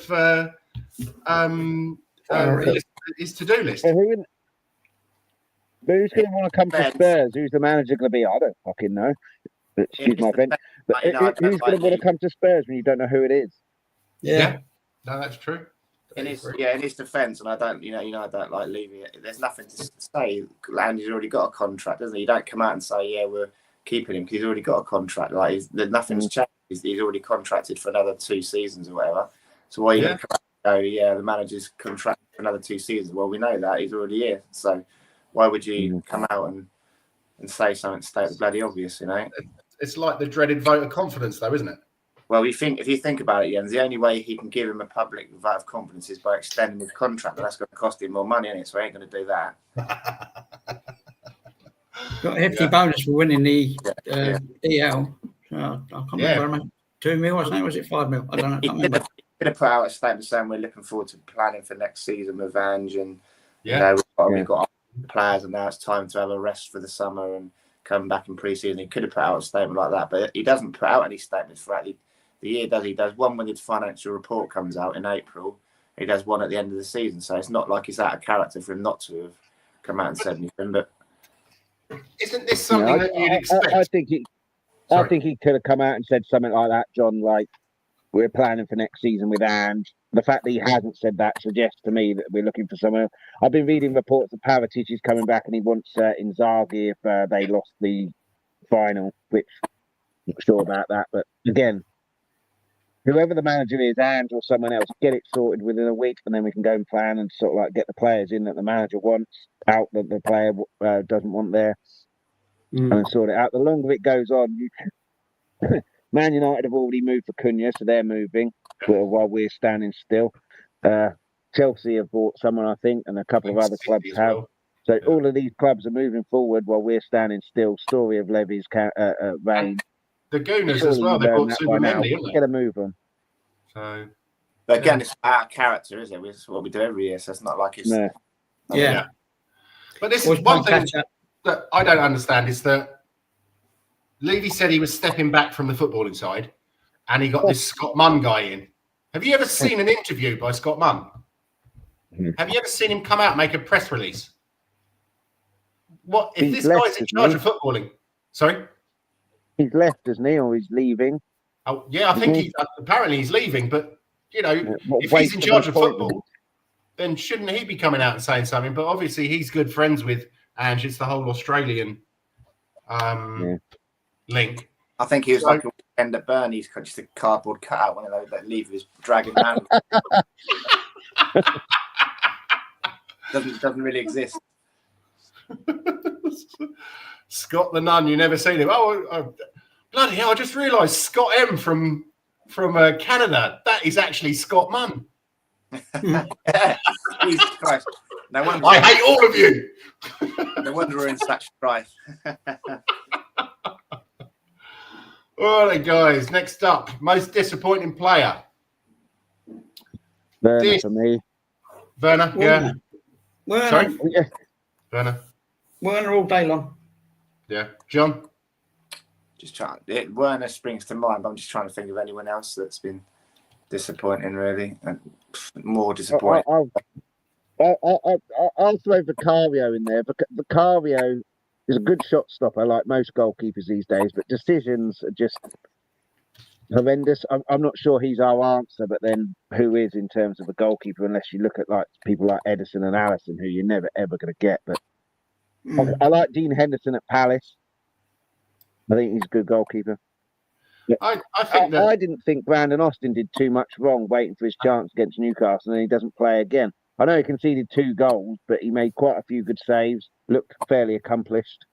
his to-do list. Who's going to want to come to Spurs? Who's the manager going to be? I don't fucking know. Excuse my friend. But who's going to want to come to Spurs when you don't know who it is? Yeah. No, that's true. In his defence, and I don't, I don't like leaving it. There's nothing to say. Andy's already got a contract, doesn't he? You don't come out and say, yeah, we're keeping him because he's already got a contract. Like, nothing's changed. He's already contracted for another 2 seasons or whatever. So why are you going to come out and go, yeah, the manager's contracted for another 2 seasons? Well, we know that he's already here. So why would you come out and say something to state the bloody obvious? It's like the dreaded vote of confidence, though, isn't it? Well, if you think about it, Jens, the only way he can give him a public vote of confidence is by extending his contract, but that's going to cost him more money, isn't it? So he ain't going to do that. Got a hefty bonus for winning the EL. I can't remember. 2 mil or something. Was it 5 mil? I don't know. He could have put out a statement saying we're looking forward to planning for next season with Ange, and we've got players, and now it's time to have a rest for the summer and come back in pre-season. He could have put out a statement like that, but he doesn't put out any statements throughout the year, does he? He does one when the financial report comes out in April. He does one at the end of the season. So it's not like he's out of character for him not to have come out and said anything. But isn't this something that you'd expect? I think he could have come out and said something like that, John. Like, we're planning for next season with Ange. The fact that he hasn't said that suggests to me that we're looking for someone else. I've been reading reports that Paratici is coming back and he wants Inzaghi if they lost the final, which I'm not sure about that. But again, whoever the manager is, Ange or someone else, get it sorted within a week, and then we can go and plan and sort of like get the players in that the manager wants, out that the player doesn't want there, and sort it out. The longer it goes on, Man United have already moved for Cunha, so they're moving while we're standing still. Chelsea have bought someone, I think, and a couple of other clubs have. Well. So all of these clubs are moving forward while we're standing still. Story of Levy's reign. The Gooners as well. They bought Supermendi, haven't they? Get a move on. So, but again, it's our character, isn't it? It's what we do every year, so it's not like it's... No. Yeah. But this is one thing that I don't understand is that Levy said he was stepping back from the footballing side, and he got this Scott Munn guy in. Have you ever seen an interview by Scott Munn? Have you ever seen him come out and make a press release? What if this guy's in charge of footballing? Sorry? He's left, isn't he? Or he's leaving? Oh, yeah, I think apparently he's leaving. But, if he's in charge of football, then shouldn't he be coming out and saying something? But obviously he's good friends with Ange. It's the whole Australian link. I think he was like a weekend at Burnley's, just a cardboard cutout, one of those that leave his dragging around. doesn't really exist. Scott the Nun, you never seen him. Oh, bloody hell! I just realised Scott M from Canada. That is actually Scott Munn. Yeah. Jesus Christ! No wonder I hate all of you. No wonder we're in such strife. All right, guys. Next up, most disappointing player. Werner for me. Werner, yeah. Werner. Sorry? Yeah. Werner. Werner all day long. Yeah. John? Just trying. Werner springs to mind, but I'm just trying to think of anyone else that's been disappointing, really, and more disappointing. I'll throw Vicario in there. Vicario is a good shot stopper, like most goalkeepers these days, but decisions are just horrendous. I'm not sure he's our answer, but then who is in terms of a goalkeeper? Unless you look at like people like Edison and Allison, who you're never ever going to get. But I like Dean Henderson at Palace. I think he's a good goalkeeper. I think that I didn't think Brandon Austin did too much wrong waiting for his chance against Newcastle, and he doesn't play again. I know he conceded 2 goals, but he made quite a few good saves, looked fairly accomplished.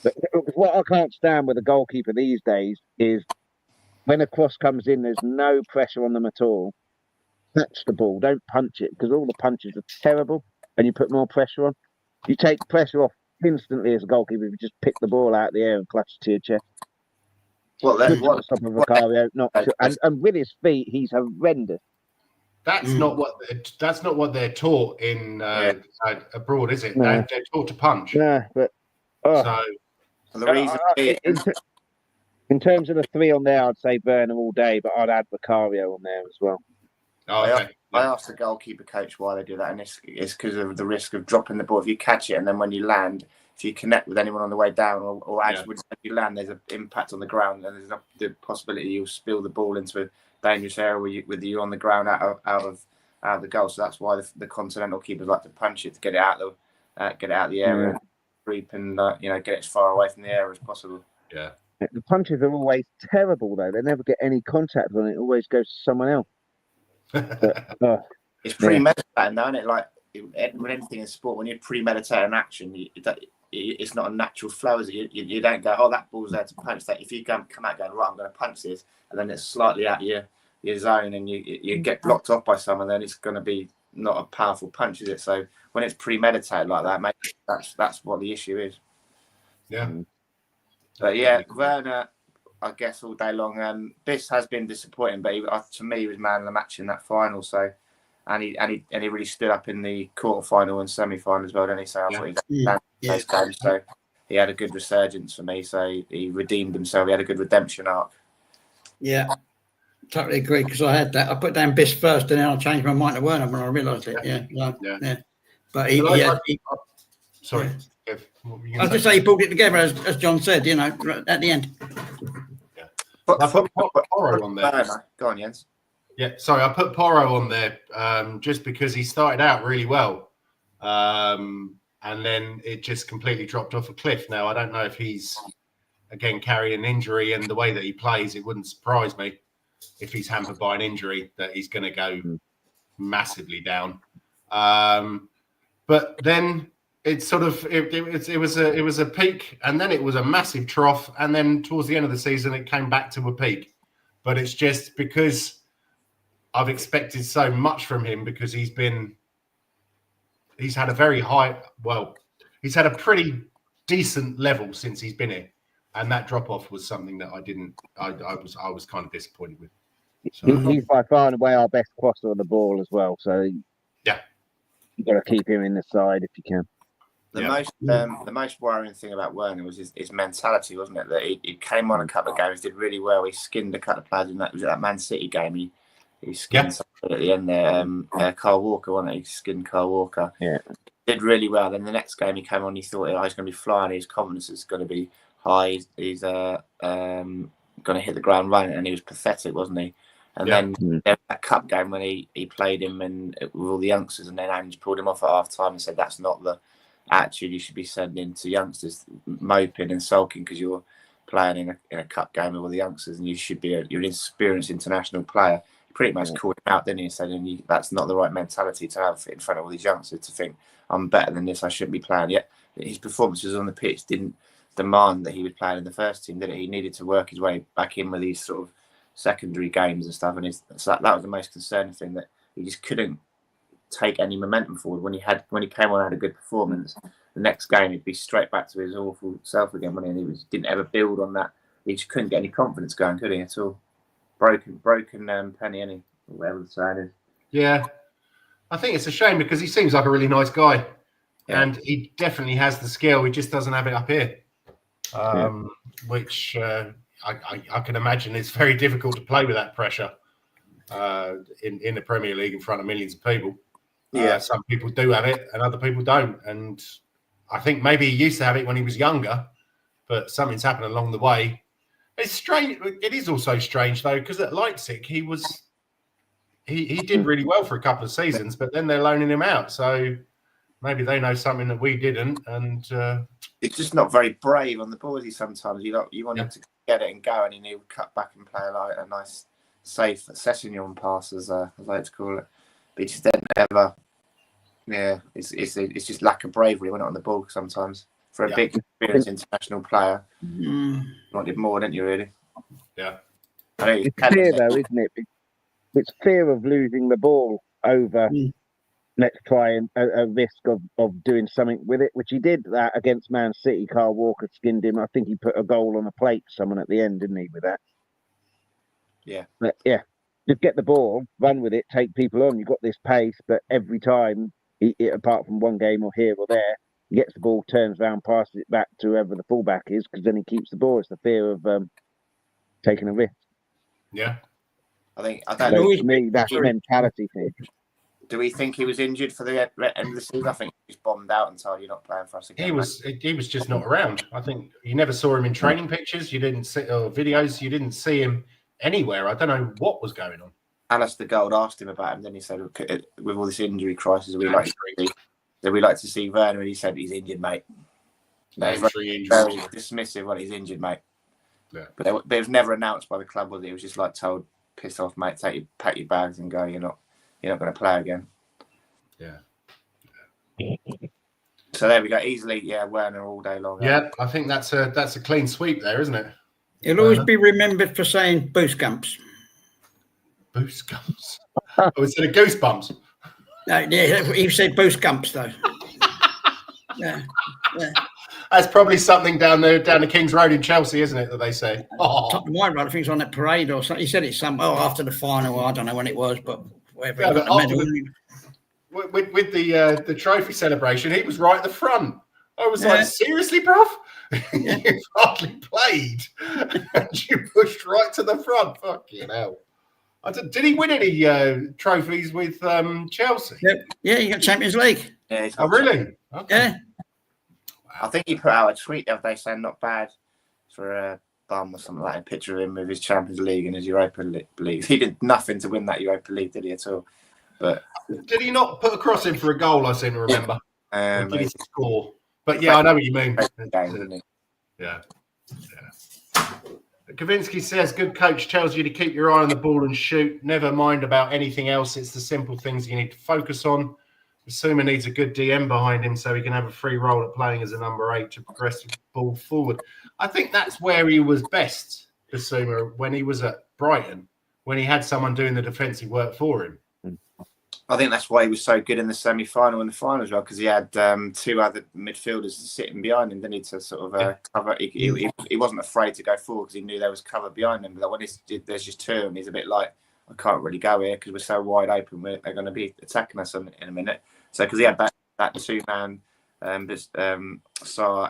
But what I can't stand with a goalkeeper these days is when a cross comes in, there's no pressure on them at all. Catch the ball, don't punch it, because all the punches are terrible, and you put more pressure on. You take pressure off instantly as a goalkeeper if you just pick the ball out of the air and clutch it to your chest. Well, then, what? Stop of Vicario, and with his feet, he's horrendous. That's not what they're taught in abroad, is it? No. They're taught to punch. Yeah, but So the reason in terms of the 3 on there, I'd say Werner all day, but I'd add Vicario on there as well. Okay. I asked the goalkeeper coach why they do that, and it's because of the risk of dropping the ball. If you catch it and then when you land, if you connect with anyone on the way down or afterwards when you land, there's an impact on the ground, and there's the possibility you'll spill the ball into a dangerous area with you on the ground out of the goal. So that's why the continental keepers like to punch it to get it out of the area, and creep and get it as far away from the area as possible. Yeah. The punches are always terrible, though. They never get any contact on it. It always goes to someone else. But, it's premeditated, though, isn't it? Like with anything in sport, when you premeditate an action, it's not a natural flow, is it? You don't go, oh, that ball's there to punch. That if you come out going, right, I'm going to punch this, and then it's slightly out of your zone, and you get blocked off by someone, then it's going to be not a powerful punch, is it? So when it's premeditated like that, maybe that's what the issue is. Yeah. But yeah, Werner, I guess all day long. Biss has been disappointing, but to me, he was man of the match in that final. So, and he really stood up in the quarterfinal and semi-final as well, didn't he? So I thought he done those games. So he had a good resurgence for me. So he redeemed himself. He had a good redemption arc. Yeah, totally agree. Because I had that. I put down Biss first, and then I changed my mind to Werner when I realised it. Yeah. But sorry. I was just saying he pulled it together, as John said, at the end. Yeah. I put Porro on there. Go on, Jens. Yeah, sorry, I put Porro on there just because he started out really well. And then it just completely dropped off a cliff. Now, I don't know if he's, again, carrying an injury, and the way that he plays, it wouldn't surprise me if he's hampered by an injury that he's going to go massively down. But then it's sort of it was a peak, and then it was a massive trough, and then towards the end of the season it came back to a peak. But it's just because I've expected so much from him, because he's had a very high, he's had a pretty decent level since he's been here, and that drop off was something that I was kind of disappointed with. So, he's by far and away our best crosser on the ball as well. So yeah, you've got to keep him in the side if you can. The most worrying thing about Werner was his mentality, wasn't it? That he came on a couple of games, did really well. He skinned a couple of players in that Man City game. He skinned somebody at the end there. Kyle Walker, wasn't it? He skinned Kyle Walker. Yeah, did really well. Then the next game he came on, he thought, he's going to be flying. His confidence is going to be high. He's going to hit the ground running, and he was pathetic, wasn't he? And then that cup game when he played him and with all the youngsters, and then Ange pulled him off at half time and said that's not the attitude you should be sending to youngsters, moping and sulking because you're playing in a cup game with all the youngsters, and you're an experienced international player. He pretty much called him out, didn't he? Saying that's not the right mentality to have in front of all these youngsters, to think I'm better than this, I shouldn't be playing. Yet his performances on the pitch didn't demand that he was playing in the first team, did it? He needed to work his way back in with these sort of secondary games and stuff, and so that was the most concerning thing, that he just couldn't take any momentum forward. When he came on and had a good performance, the next game he'd be straight back to his awful self again, and he didn't ever build on that. He just couldn't get any confidence going, could he, at all? Broken penny, any whatever the saying is. Yeah, I think it's a shame because he seems like a really nice guy, Yeah. and he definitely has the skill. He just doesn't have it up here, which I can imagine it's very difficult to play with that pressure in the Premier League in front of millions of people. Yeah, some people do have it, and other people don't. And I think maybe he used to have it when he was younger, but something's happened along the way. It's strange. It is also strange though, because at Leipzig he did really well for a couple of seasons, but then they're loaning him out. So maybe they know something that we didn't, and it's just not very brave on the ball, is he? Sometimes you want him to get it and go, and he would cut back and play like a nice, safe Sessignon pass, as I like to call it. But he just didn't ever. Yeah, it's just lack of bravery when on the ball sometimes. For a big experienced international player, you wanted more, didn't you? Really? Yeah. It's fear, though, isn't it? It's fear of losing the ball over. Let's try and a risk of doing something with it, which he did that against Man City. Carl Walker skinned him. I think he put a goal on a plate, someone at the end, didn't he, with that? Yeah. But yeah, just get the ball, run with it, take people on. You've got this pace, but every time, apart from one game or here or there, he gets the ball, turns around, passes it back to whoever the fullback is, because then he keeps the ball. It's the fear of taking a risk. Yeah. I don't know. For me, that's a mentality thing. Do we think he was injured for the end of the season? I think he was bombed out and told, you're not playing for us again. He was just not around. I think you never saw him in training pictures. You didn't see or videos. You didn't see him anywhere. I don't know what was going on. Alistair Gold asked him about him. Then he said, with all this injury crisis, we like to see Werner, and he said he's injured, mate. Very dismissive when he's injured, mate. Yeah. But it was never announced by the club, was it? It was just like told, piss off, mate. Pack your bags and go. You're not going to play again. Yeah. So there we go. Easily, Werner all day long. Yeah, I think that's a clean sweep there, isn't it? He'll always be remembered for saying Booscamps. Booscamps. Oh, instead of Goosebumps. No, yeah, he said Booscamps though. Yeah. That's probably something down the King's Road in Chelsea, isn't it? That they say. Top of my road, I think it's on that parade or something. He said it's after the final. I don't know when it was, but whatever. Yeah, but with the trophy celebration, he was right at the front. I was like, seriously, bruv? You've hardly played, and you pushed right to the front. Fucking hell! Did he win any trophies with Chelsea? Yeah, he got Champions League. Yeah, really? Okay. Yeah. I think he put out a tweet the other day saying not bad for a bum or something like that, a picture of him with his Champions League and his Europa League. He did nothing to win that Europa League, did he, at all? But did he not put a cross in for a goal? I seem to remember. Did he score? But yeah, I know what you mean. Yeah. Kavinsky says, good coach tells you to keep your eye on the ball and shoot. Never mind about anything else. It's the simple things you need to focus on. Basuma needs a good DM behind him so he can have a free role at playing as a number 8 to progress the ball forward. I think that's where he was best, Basuma, when he was at Brighton, when he had someone doing the defensive work for him. I think that's why he was so good in the semi-final and the final as well, because he had 2 other midfielders sitting behind him, didn't he, to sort of cover. He wasn't afraid to go forward because he knew there was cover behind him. But when there's just 2, and he's a bit like, I can't really go here because we're so wide open. They're going to be attacking us in a minute. So because he had that 2-man, Sarr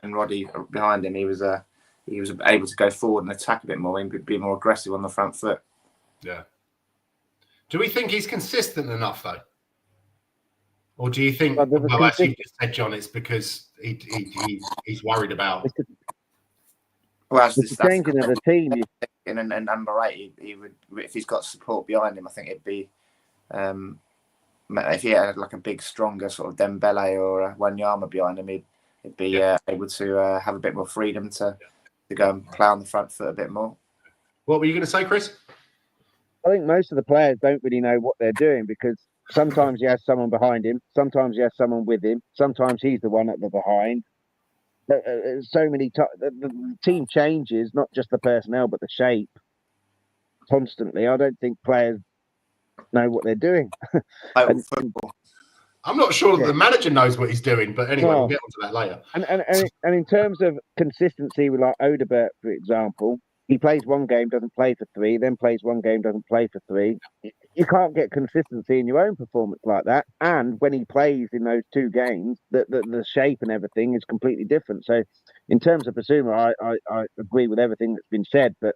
and Roddy behind him, he was able to go forward and attack a bit more and be more aggressive on the front foot. Yeah. Do we think he's consistent enough though, or do you think? Well, as you just said, John, it's because he's worried about. Well, it's the changing of the team. In number 8, he would, if he's got support behind him, I think it'd be, if he had like a big, stronger sort of Dembele or a Wanyama behind him, he'd be able to have a bit more freedom to go and play on the front foot a bit more. What were you going to say, Chris? I think most of the players don't really know what they're doing because sometimes he has someone behind him, sometimes he has someone with him, sometimes he's the one at the behind. So many times the team changes, not just the personnel, but the shape constantly. I don't think players know what they're doing. Football. I'm not sure that the manager knows what he's doing, but anyway, we'll get onto that later. And in terms of consistency with like Odebert, for example, he plays one game, doesn't play for 3, then plays one game, doesn't play for 3. You can't get consistency in your own performance like that. And when he plays in those 2 games, the shape and everything is completely different. So in terms of Basuma, I agree with everything that's been said, but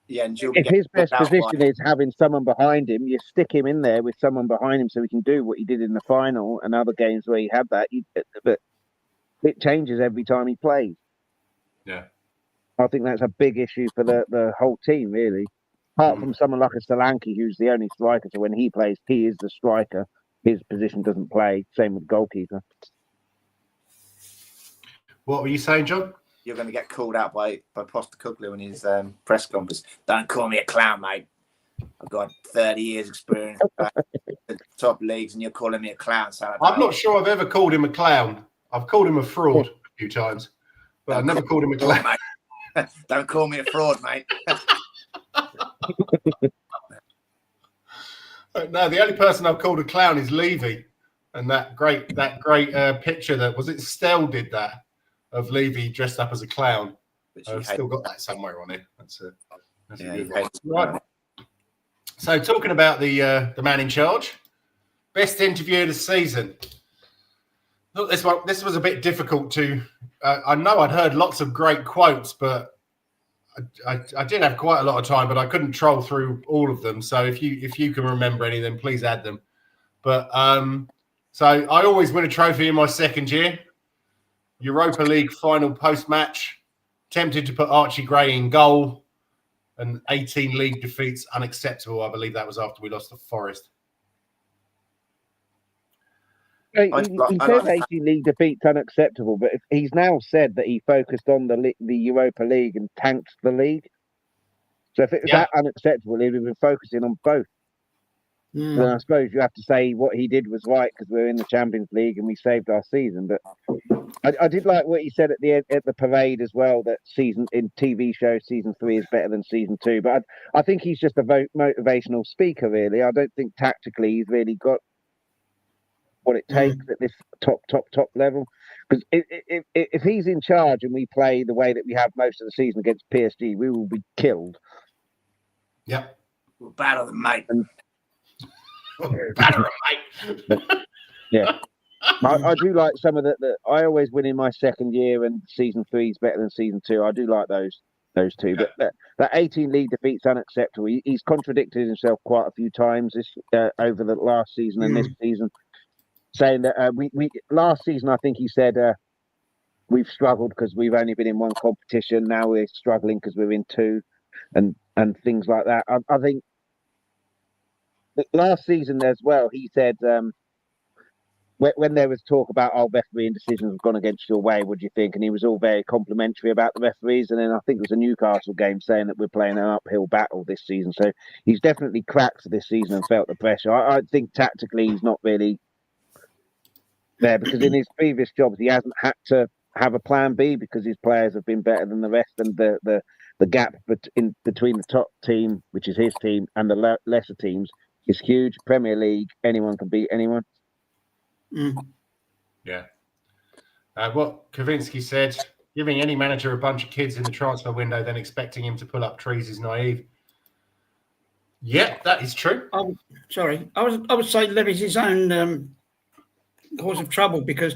yeah, and if his best position is having someone behind him, you stick him in there with someone behind him so he can do what he did in the final and other games where he had that. But it changes every time he plays. Yeah. I think that's a big issue for the whole team, really. Apart from someone like a Solanke, who's the only striker, so when he plays, he is the striker. His position doesn't play. Same with goalkeeper. What were you saying, John? You're going to get called out by Postecoglou in his press conference. Don't call me a clown, mate. I've got 30 years experience in the top leagues, and you're calling me a clown. So I'm not sure I've ever called him a clown. I've called him a fraud a few times, but I've never called him a clown. Mate. Don't call me a fraud, mate. No, the only person I've called a clown is Levy, and that great picture that was it. Stell did that of Levy dressed up as a clown. I've still got that somewhere on it. That's a good one. Right. So talking about the man in charge, best interview of the season. Look, this was a bit difficult to. I know I'd heard lots of great quotes, but I did have quite a lot of time, but I couldn't troll through all of them. So if you can remember any of them, please add them. But so I always win a trophy in my second year. Europa League final post-match. Tempted to put Archie Gray in goal. And 18 league defeats unacceptable. I believe that was after we lost to Forest. He says 18 league defeats unacceptable, but he's now said that he focused on the Europa League and tanked the league. So if it was that unacceptable, he'd have been focusing on both. And I suppose you have to say what he did was right because we're in the Champions League and we saved our season. But I did like what he said at the parade as well, that season in TV show season 3 is better than season 2. But I think he's just a motivational speaker, really. I don't think tactically he's really got what it takes at this top level. Because if he's in charge and we play the way that we have most of the season against PSG, we will be killed. Yep. We're better than mate. Better than mate. Yeah. I do like some of the I always win in my second year and season 3 is better than season 2. I do like those two. But that 18 league defeats unacceptable. He's contradicted himself quite a few times over the last season and this season, saying that we last season I think he said we've struggled because we've only been in one competition. Now we're struggling because we're in 2 and things like that. I think last season as well, he said when there was talk about refereeing decisions have gone against your way, what do you think? And he was all very complimentary about the referees. And then I think it was a Newcastle game saying that we're playing an uphill battle this season. So he's definitely cracked this season and felt the pressure. I think tactically he's not really there because in his previous jobs he hasn't had to have a plan B because his players have been better than the rest, and the gap between the top team, which is his team, and the lesser teams is huge. Premier League, anyone can beat anyone. Yeah. What Kavinsky said, giving any manager a bunch of kids in the transfer window, then expecting him to pull up trees is naive. Yeah, that is true. I would say Levy's his own cause of trouble because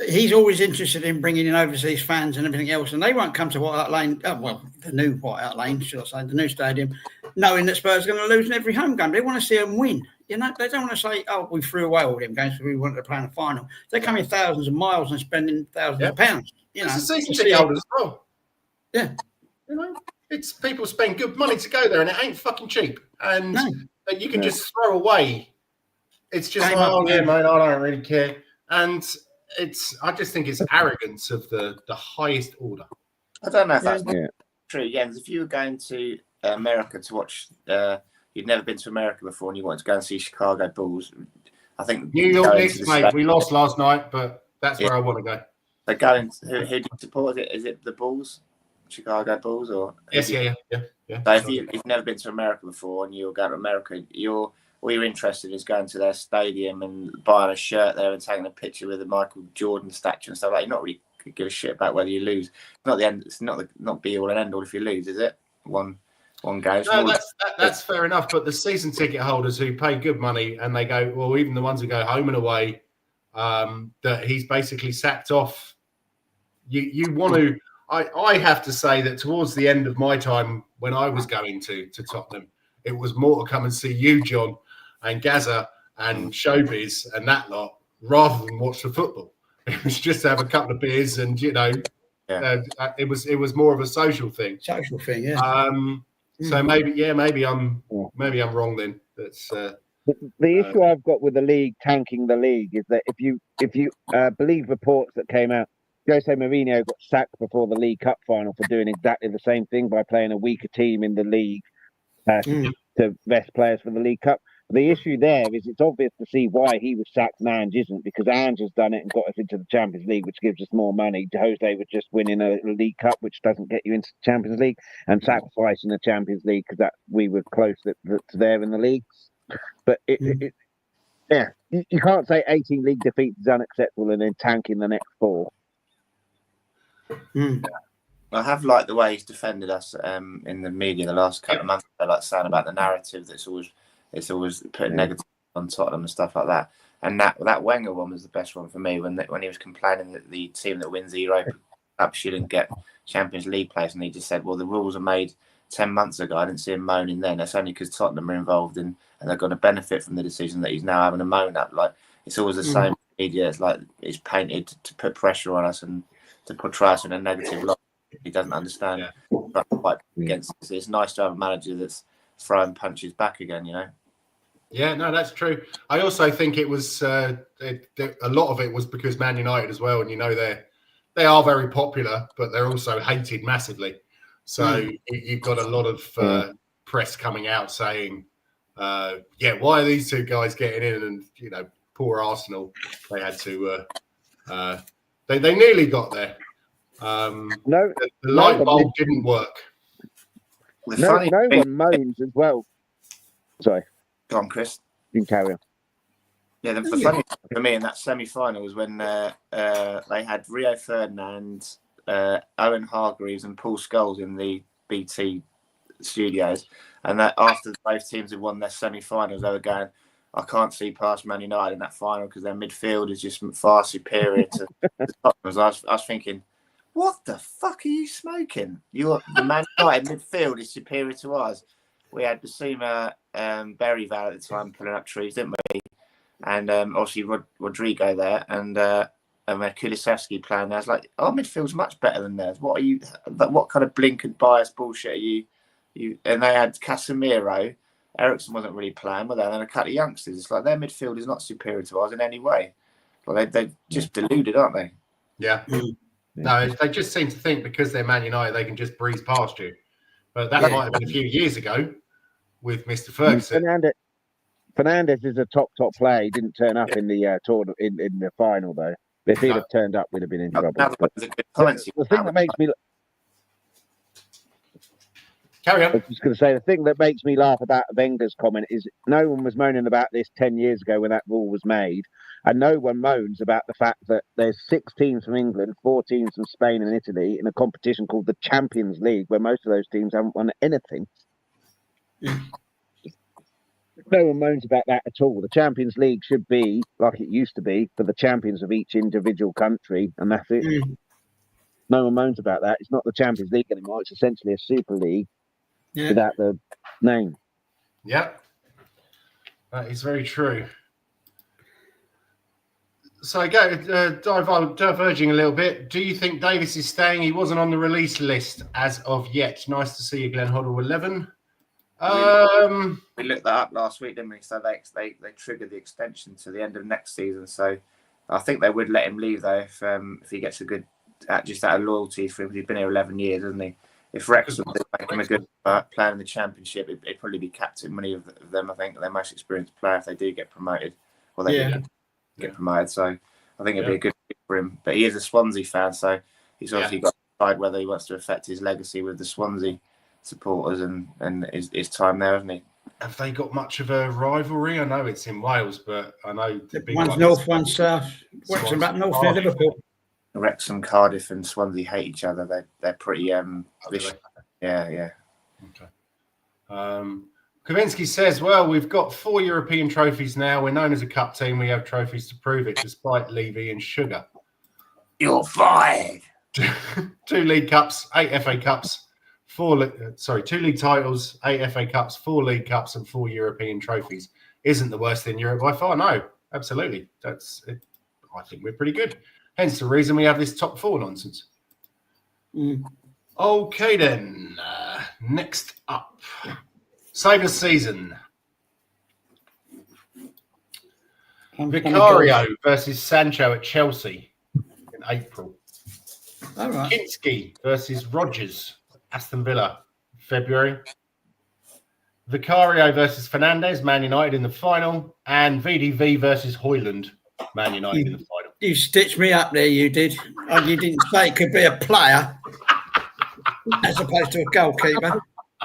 he's always interested in bringing in overseas fans and everything else, and they won't come to White Hart Lane. The new White Hart Lane, should I say, the new stadium, knowing that Spurs are going to lose in every home game. They want to see them win. You know, they don't want to say, we threw away all them games because we wanted to play in the final. They're coming thousands of miles and spending thousands of pounds. You know, it's a season ticket holders as well. Yeah. You know, it's people spend good money to go there and it ain't fucking cheap. And you can just throw away. It's just mate, I don't really care. And I just think it's arrogance of the highest order. I don't know if that's Yeah. true. Jens, if you were going to America to watch, you'd never been to America before and you wanted to go and see Chicago Bulls, I think New York going Knicks, to the mate. States- We lost last night, but that's where I want to go. They're going. Who do you support? Is it the Bulls, Chicago Bulls, or? Yes, yeah. So if you've never been to America before and you're going to America, all you're interested in is going to their stadium and buying a shirt there and taking a picture with the Michael Jordan statue and stuff like that. You're not really give a shit about whether you lose. It's not the end. It's not be all and end all if you lose, is it? One game. No, that's fair enough. But the season ticket holders who pay good money and they go, well, even the ones who go home and away, that he's basically sacked off. You want to. I have to say that towards the end of my time when I was going to Tottenham, it was more to come and see you, John, and Gaza and Showbiz and that lot, rather than watch the football. It was just to have a couple of beers and it was more of a social thing. Social thing, yeah. So maybe I'm wrong then. That's The issue I've got with the league tanking the league is that if you believe reports that came out, Jose Mourinho got sacked before the League Cup final for doing exactly the same thing by playing a weaker team in the league to best players for the League Cup. The issue there is it's obvious to see why he was sacked and Ange isn't, because Ange has done it and got us into the Champions League, which gives us more money. Jose was just winning a League Cup, which doesn't get you into the Champions League, and sacrificing the Champions League because we were close to there in the league. But you can't say 18 league defeats is unacceptable and then tanking the next 4. I have liked the way he's defended us in the media the last couple of months. I like saying about the narrative that's always putting negative on Tottenham and stuff like that. And that Wenger one was the best one for me when he was complaining that the team that wins the Europa Cup shouldn't get Champions League place, and he just said, "Well, the rules are made 10 months ago. I didn't see him moaning then. That's only because Tottenham are involved and they're going to benefit from the decision that he's now having a moan at." Like it's always the same media. It's like it's painted to put pressure on us and to portray us in a negative light. He doesn't understand. Quite against it. It's nice to have a manager that's throwing punches back again, you know. Yeah, no, that's true. I also think it was a lot of it was because Man United as well, and they are very popular, but they're also hated massively. So you've got a lot of press coming out saying, why are these two guys getting in? And poor Arsenal, they had to. They nearly got there. The light bulb didn't work. No one moans as well. Sorry. Go on, Chris. You can carry on. Yeah, the funny thing for me in that semi-final was when they had Rio Ferdinand, Owen Hargreaves and Paul Scholes in the BT studios, and that after both teams had won their semi-finals, they were going, "I can't see past Man United in that final because their midfield is just far superior to Tottenham." I was thinking, what the fuck are you smoking? The Man United midfield is superior to ours. We had Basuma, Berryvale at the time pulling up trees, didn't we? And obviously Rodrigo there, and Kulusevski playing there. I was like, our midfield's much better than theirs. What kind of blinkered bias bullshit are you? And they had Casemiro. Ericsson wasn't really playing, were they? And then a couple of youngsters. It's like their midfield is not superior to ours in any way. Well, they're just deluded, aren't they? Yeah. No, they just seem to think because they're Man United, they can just breeze past you. But that might have been a few years ago with Mr. Ferguson. Fernandes is a top player. He didn't turn up in the tournament in the final though. If he'd have turned up, we'd have been in trouble. The thing that makes me carry on. I was just going to say the thing that makes me laugh about Wenger's comment is no one was moaning about this 10 years ago when that rule was made, and no one moans about the fact that there's 6 teams from England, 4 teams from Spain and Italy in a competition called the Champions League, where most of those teams haven't won anything. No one moans about that at all. The Champions League should be like it used to be for the champions of each individual country, and that's it. No one moans about that. It's not the Champions League anymore. It's essentially a Super League without the name. Yep, that is very true. So diverging a little bit. Do you think Davis is staying? He wasn't on the release list as of yet. Nice to see you, Glenn Hoddle 11. We looked that up last week, didn't we? So they triggered the extension to the end of next season. So I think they would let him leave though if he gets a good, just out of loyalty for him. He's been here 11 years, hasn't he? If Wrexham did make him a good player in the Championship, it'd probably be captain. Many of them, I think, their most experienced player if they do get promoted, or they do get promoted. So I think it'd be a good fit for him. But he is a Swansea fan, so he's obviously got to decide whether he wants to affect his legacy with the Swansea supporters and his time there, hasn't he? Have they got much of a rivalry? I know it's in Wales, but I know the big one's north, one's south. Wrexham up north near Liverpool. Wrexham, Cardiff, and Swansea hate each other. They're pretty vicious. Yeah. Okay. Kavinsky says, well, we've got 4 European trophies now. We're known as a cup team. We have trophies to prove it, despite Levy and Sugar. You're fired. 2 League Cups, 8 FA Cups, 2 League titles, 8 FA Cups, 4 League Cups, and 4 European trophies. Isn't the worst in Europe by far. No, absolutely. That's it. I think we're pretty good. Hence the reason we have this top 4 nonsense. Okay, then. Next up. Save the season. Vicario versus Sancho at Chelsea in April. All right. Kinski versus Rodgers, Aston Villa, February. Vicario versus Fernandes, Man United in the final. And VDV versus Hoyland, Man United in the final. You stitched me up there, you did. And you didn't say it could be a player as opposed to a goalkeeper.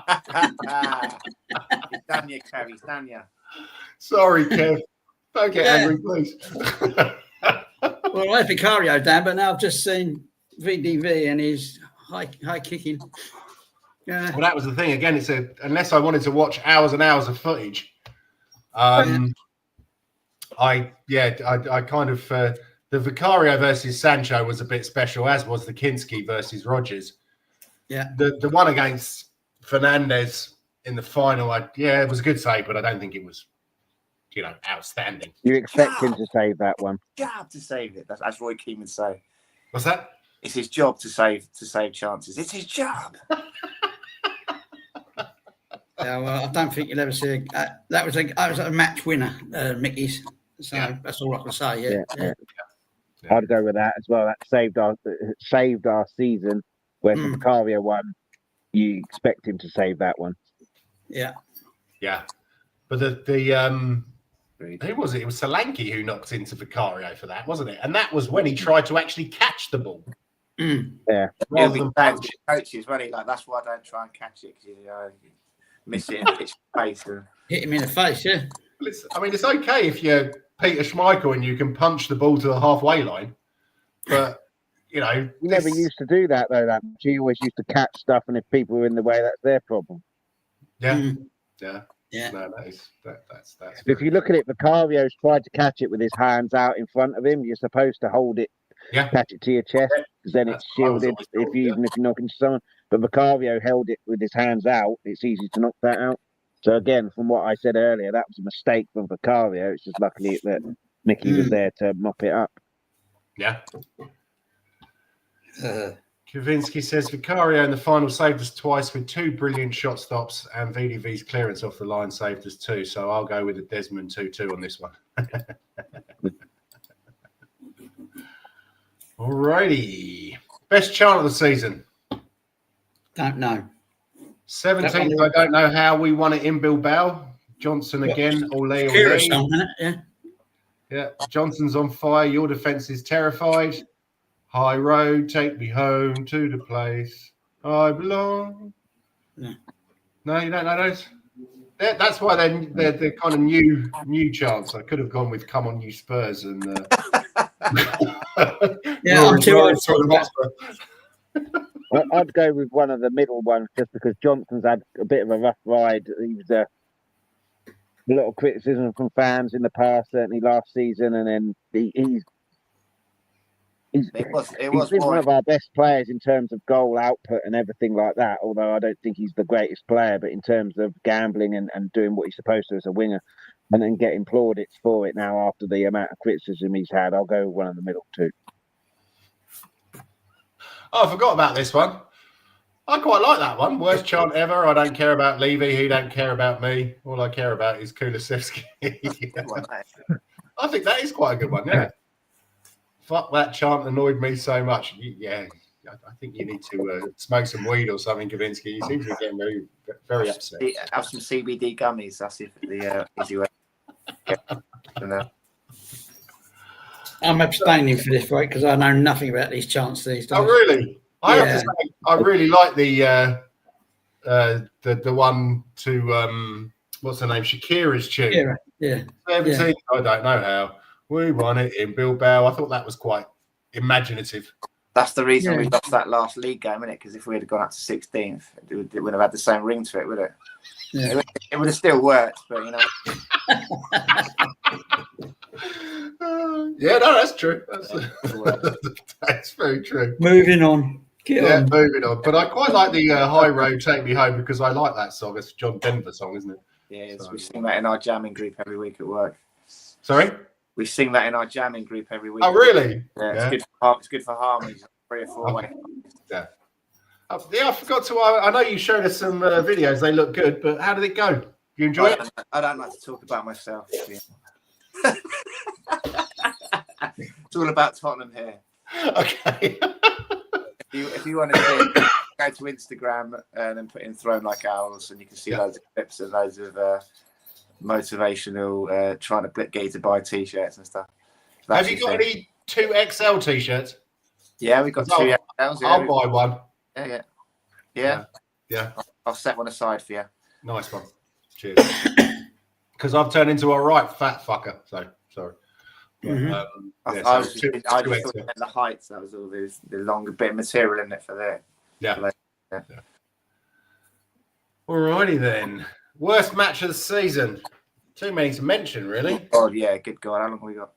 He's done you, Kev. He's done you. Sorry, Kev. Don't get angry, please. Well, I had Vicario down, but now I've just seen VDV and his high kicking. Yeah. Well, that was the thing. Again, unless I wanted to watch hours and hours of footage, I kind of the Vicario versus Sancho was a bit special, as was the Kinski versus Rodgers. Yeah. The one against Fernandes in the final, it was a good save, but I don't think it was, outstanding. You expect him to save that one? Job to save it. That's Roy Keane would say. What's that? It's his job to save chances. It's his job. Yeah, well, I don't think you'll ever see that was a match winner, Mickey's. So that's all I can say. Yeah. I'd go with that as well. That saved our season. Where the Vicario one, you expect him to save that one. Yeah. But who was it? It was Solanke who knocked into Vicario for that, wasn't it? And that was when he tried to actually catch the ball. Yeah. Rather than punch. Coaches, when that's why I don't try and catch it, because you miss it in his face. Hit him in the face, yeah. It's okay if you're Peter Schmeichel and you can punch the ball to the halfway line, but you never used to do that though. That you always used to catch stuff, and if people were in the way, that's their problem. Yeah. Yeah. No, that's. If you look at it, Vicario's tried to catch it with his hands out in front of him. You're supposed to hold it, catch it to your chest, because then it's shielded. Even if you knock into someone, but Vicario held it with his hands out. It's easy to knock that out. So again, from what I said earlier, that was a mistake from Vicario. It's just luckily that Mickey was there to mop it up. Yeah. Kavinsky says Vicario in the final saved us twice with 2 brilliant shot stops, and VDV's clearance off the line saved us 2. So I'll go with the Desmond 2-2 on this one. Alrighty. Best chant of the season. Don't know. 17th, I don't know how we won it in Bilbao. Johnson again. Ole. Yeah, Johnson's on fire. Your defence is terrified. High road, take me home to the place I belong. Yeah. No, you don't know those? That's why they're kind of new chants. I could have gone with "Come on, you Spurs" and I'm too old for that. I'd go with one of the middle ones just because Johnson's had a bit of a rough ride. He was a lot of criticism from fans in the past, certainly last season, and then he's been one of our best players in terms of goal output and everything like that, although I don't think he's the greatest player, but in terms of gambling and doing what he's supposed to as a winger and then getting plaudits for it now after the amount of criticism he's had, I'll go with one in the middle too. Oh, I forgot about this one. I quite like that one. Worst chant ever. I don't care about Levy. He don't care about me. All I care about is Kulusevski. I think that is quite a good one, yeah. Fuck that chant annoyed me so much. Yeah, I think you need to smoke some weed or something, Kavinsky. You seem to be getting very upset. Have some CBD gummies. That's the easy way. I'm abstaining for this week because I know nothing about these chants these days. Oh, really? I have to Yeah. say, I really like the one to what's her name? Shakira's tune. Yeah. 17, I don't know how. We won it in Bilbao. I thought that was quite imaginative. That's the reason we lost that last league game, isn't it? Because if we had gone up to 16th, it wouldn't have had the same ring to it, would it? Yeah. It would have still worked, but you know. Yeah, no, that's true. That's very true. Moving on. Moving on. But I quite like the High Road Take Me Home because I like that song. It's a John Denver song, isn't it? Yeah, we sing that in our jamming group every week at work. Sorry? We sing that in our jamming group every week. Oh, really? Yeah, it's good for harmonies. 3 or 4 ways. Yeah. I forgot to. I know you showed us some videos. They look good, but how did it go? You enjoy it? I don't like to talk about myself. Yeah. It's all about Tottenham here. Okay. If you want to see, go to Instagram and then put in Thrown Like Owls, and you can see loads of clips and loads of motivational, trying to get you to buy T-shirts and stuff. Have you got any 2XL T-shirts? Yeah, we got 2 XLs. Yeah. I'll buy one. Yeah. I'll set one aside for you. Nice one. Cheers. Because I've turned into a right fat fucker. So sorry. I just thought the heights. That was all. There's the longer bit of material in it for there. Yeah. Alrighty then. Worst match of the season. Too many to mention, really. Oh yeah, good God. How long have we got?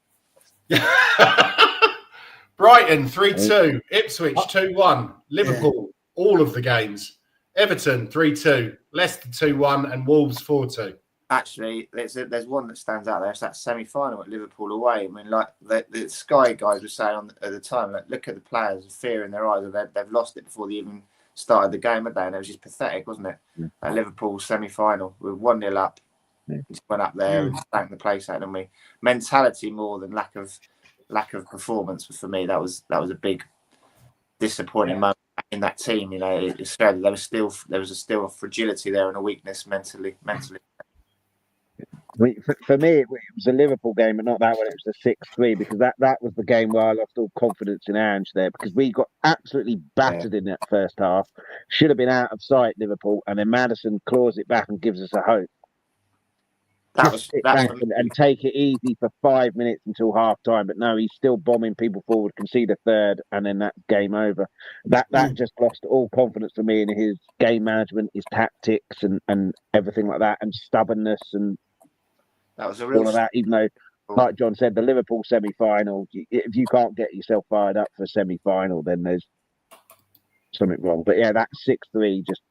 Brighton 3-2, Ipswich 2-1, Liverpool all of the games, Everton 3-2, Leicester 2-1, and Wolves 4-2. Actually, there's one that stands out there. It's that semi-final at Liverpool away. I mean, like the Sky guys were saying at the time, like, look at the players, the fear in their eyes. They've lost it before they even started the game, had they? And it was just pathetic, wasn't it? At Liverpool semi-final, we were 1-0 up. We just went up there and spanked the place out, and we mentality more than lack of performance. For me, that was a big disappointing moment in that team. You know, it showed that there was still a fragility there and a weakness mentally. I mean, for me, it was a Liverpool game, but not that one. It was the 6-3 because that was the game where I lost all confidence in Ange there because we got absolutely battered in that first half. Should have been out of sight, Liverpool, and then Maddison claws it back and gives us a hope. And take it easy for 5 minutes until half time, but no, he's still bombing people forward, concede a third, and then that's game over. That just lost all confidence for me in his game management, his tactics, and everything like that, and stubbornness, and that was a real all of that. Even though, like John said, the Liverpool semi-final, if you can't get yourself fired up for a semi-final, then there's something wrong. But yeah, that 6-3 just.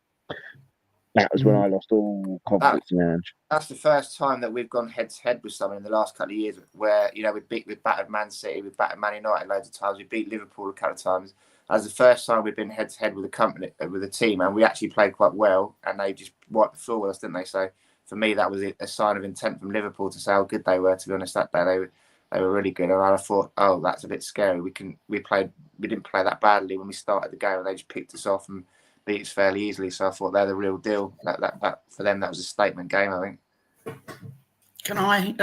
That was when I lost all confidence in Ange. That's the first time that we've gone head to head with someone in the last couple of years where, you know, we've battered Man City, we've battered Man United loads of times, we beat Liverpool a couple of times. That's the first time we've been head to head with a team, and we actually played quite well, and they just wiped the floor with us, didn't they? So for me, that was a sign of intent from Liverpool to say how good they were. To be honest, that day they were really good, and I thought, oh, that's a bit scary. We didn't play that badly when we started the game, and they just picked us off and beat us fairly easily. So I thought they're the real deal. That for them, that was a statement game, I think. Can I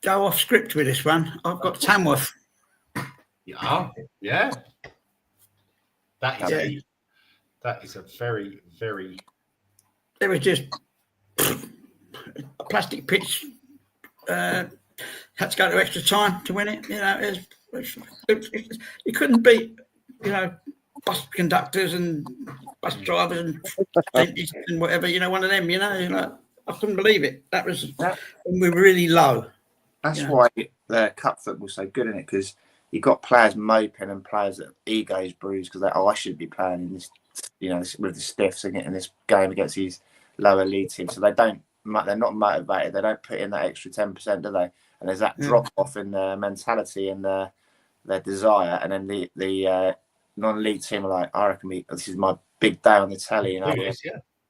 go off script with this one? I've got Tamworth. Yeah. That is a very, very. It was just a plastic pitch. Had to go to extra time to win it. You know, you couldn't beat, you know, bus conductors and bus drivers and dentists and whatever. You know, one of them. You know, I couldn't believe it. That was we were really low. That's why the cup football's so good in it, because you got players moping and players that egos bruised because I should be playing in this, you know, with the stiffs and getting this game against these lower league teams. So they're not motivated. They don't put in that extra 10%, do they? And there's that drop off in their mentality and their desire. And then the non-league team are like, I reckon this is my big day on the telly. You know,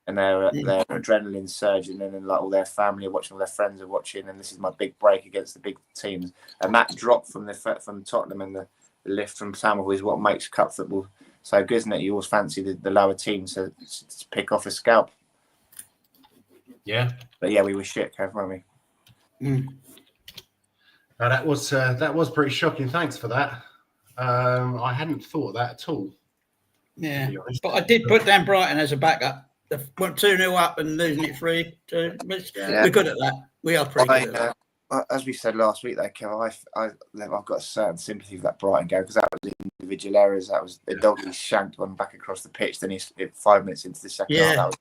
and their adrenaline surging, and then like all their family are watching, all their friends are watching, and this is my big break against the big teams. And that drop from Tottenham and the lift from Samuel is what makes cup football so good, isn't it? You always fancy the lower teams to pick off a scalp. Yeah, but yeah, we were shit, Kev, weren't we? Now that was pretty shocking. Thanks for that. I hadn't thought of that at all. Yeah, but I did put down Brighton as a backup. They went 2-0 up and losing it 3-2. We're good at that. We are pretty good at that. As we said last week, though, Kev, I've got a certain sympathy for that Brighton game because that was individual errors. That was the dog he shanked one back across the pitch. Then 5 minutes into the second half,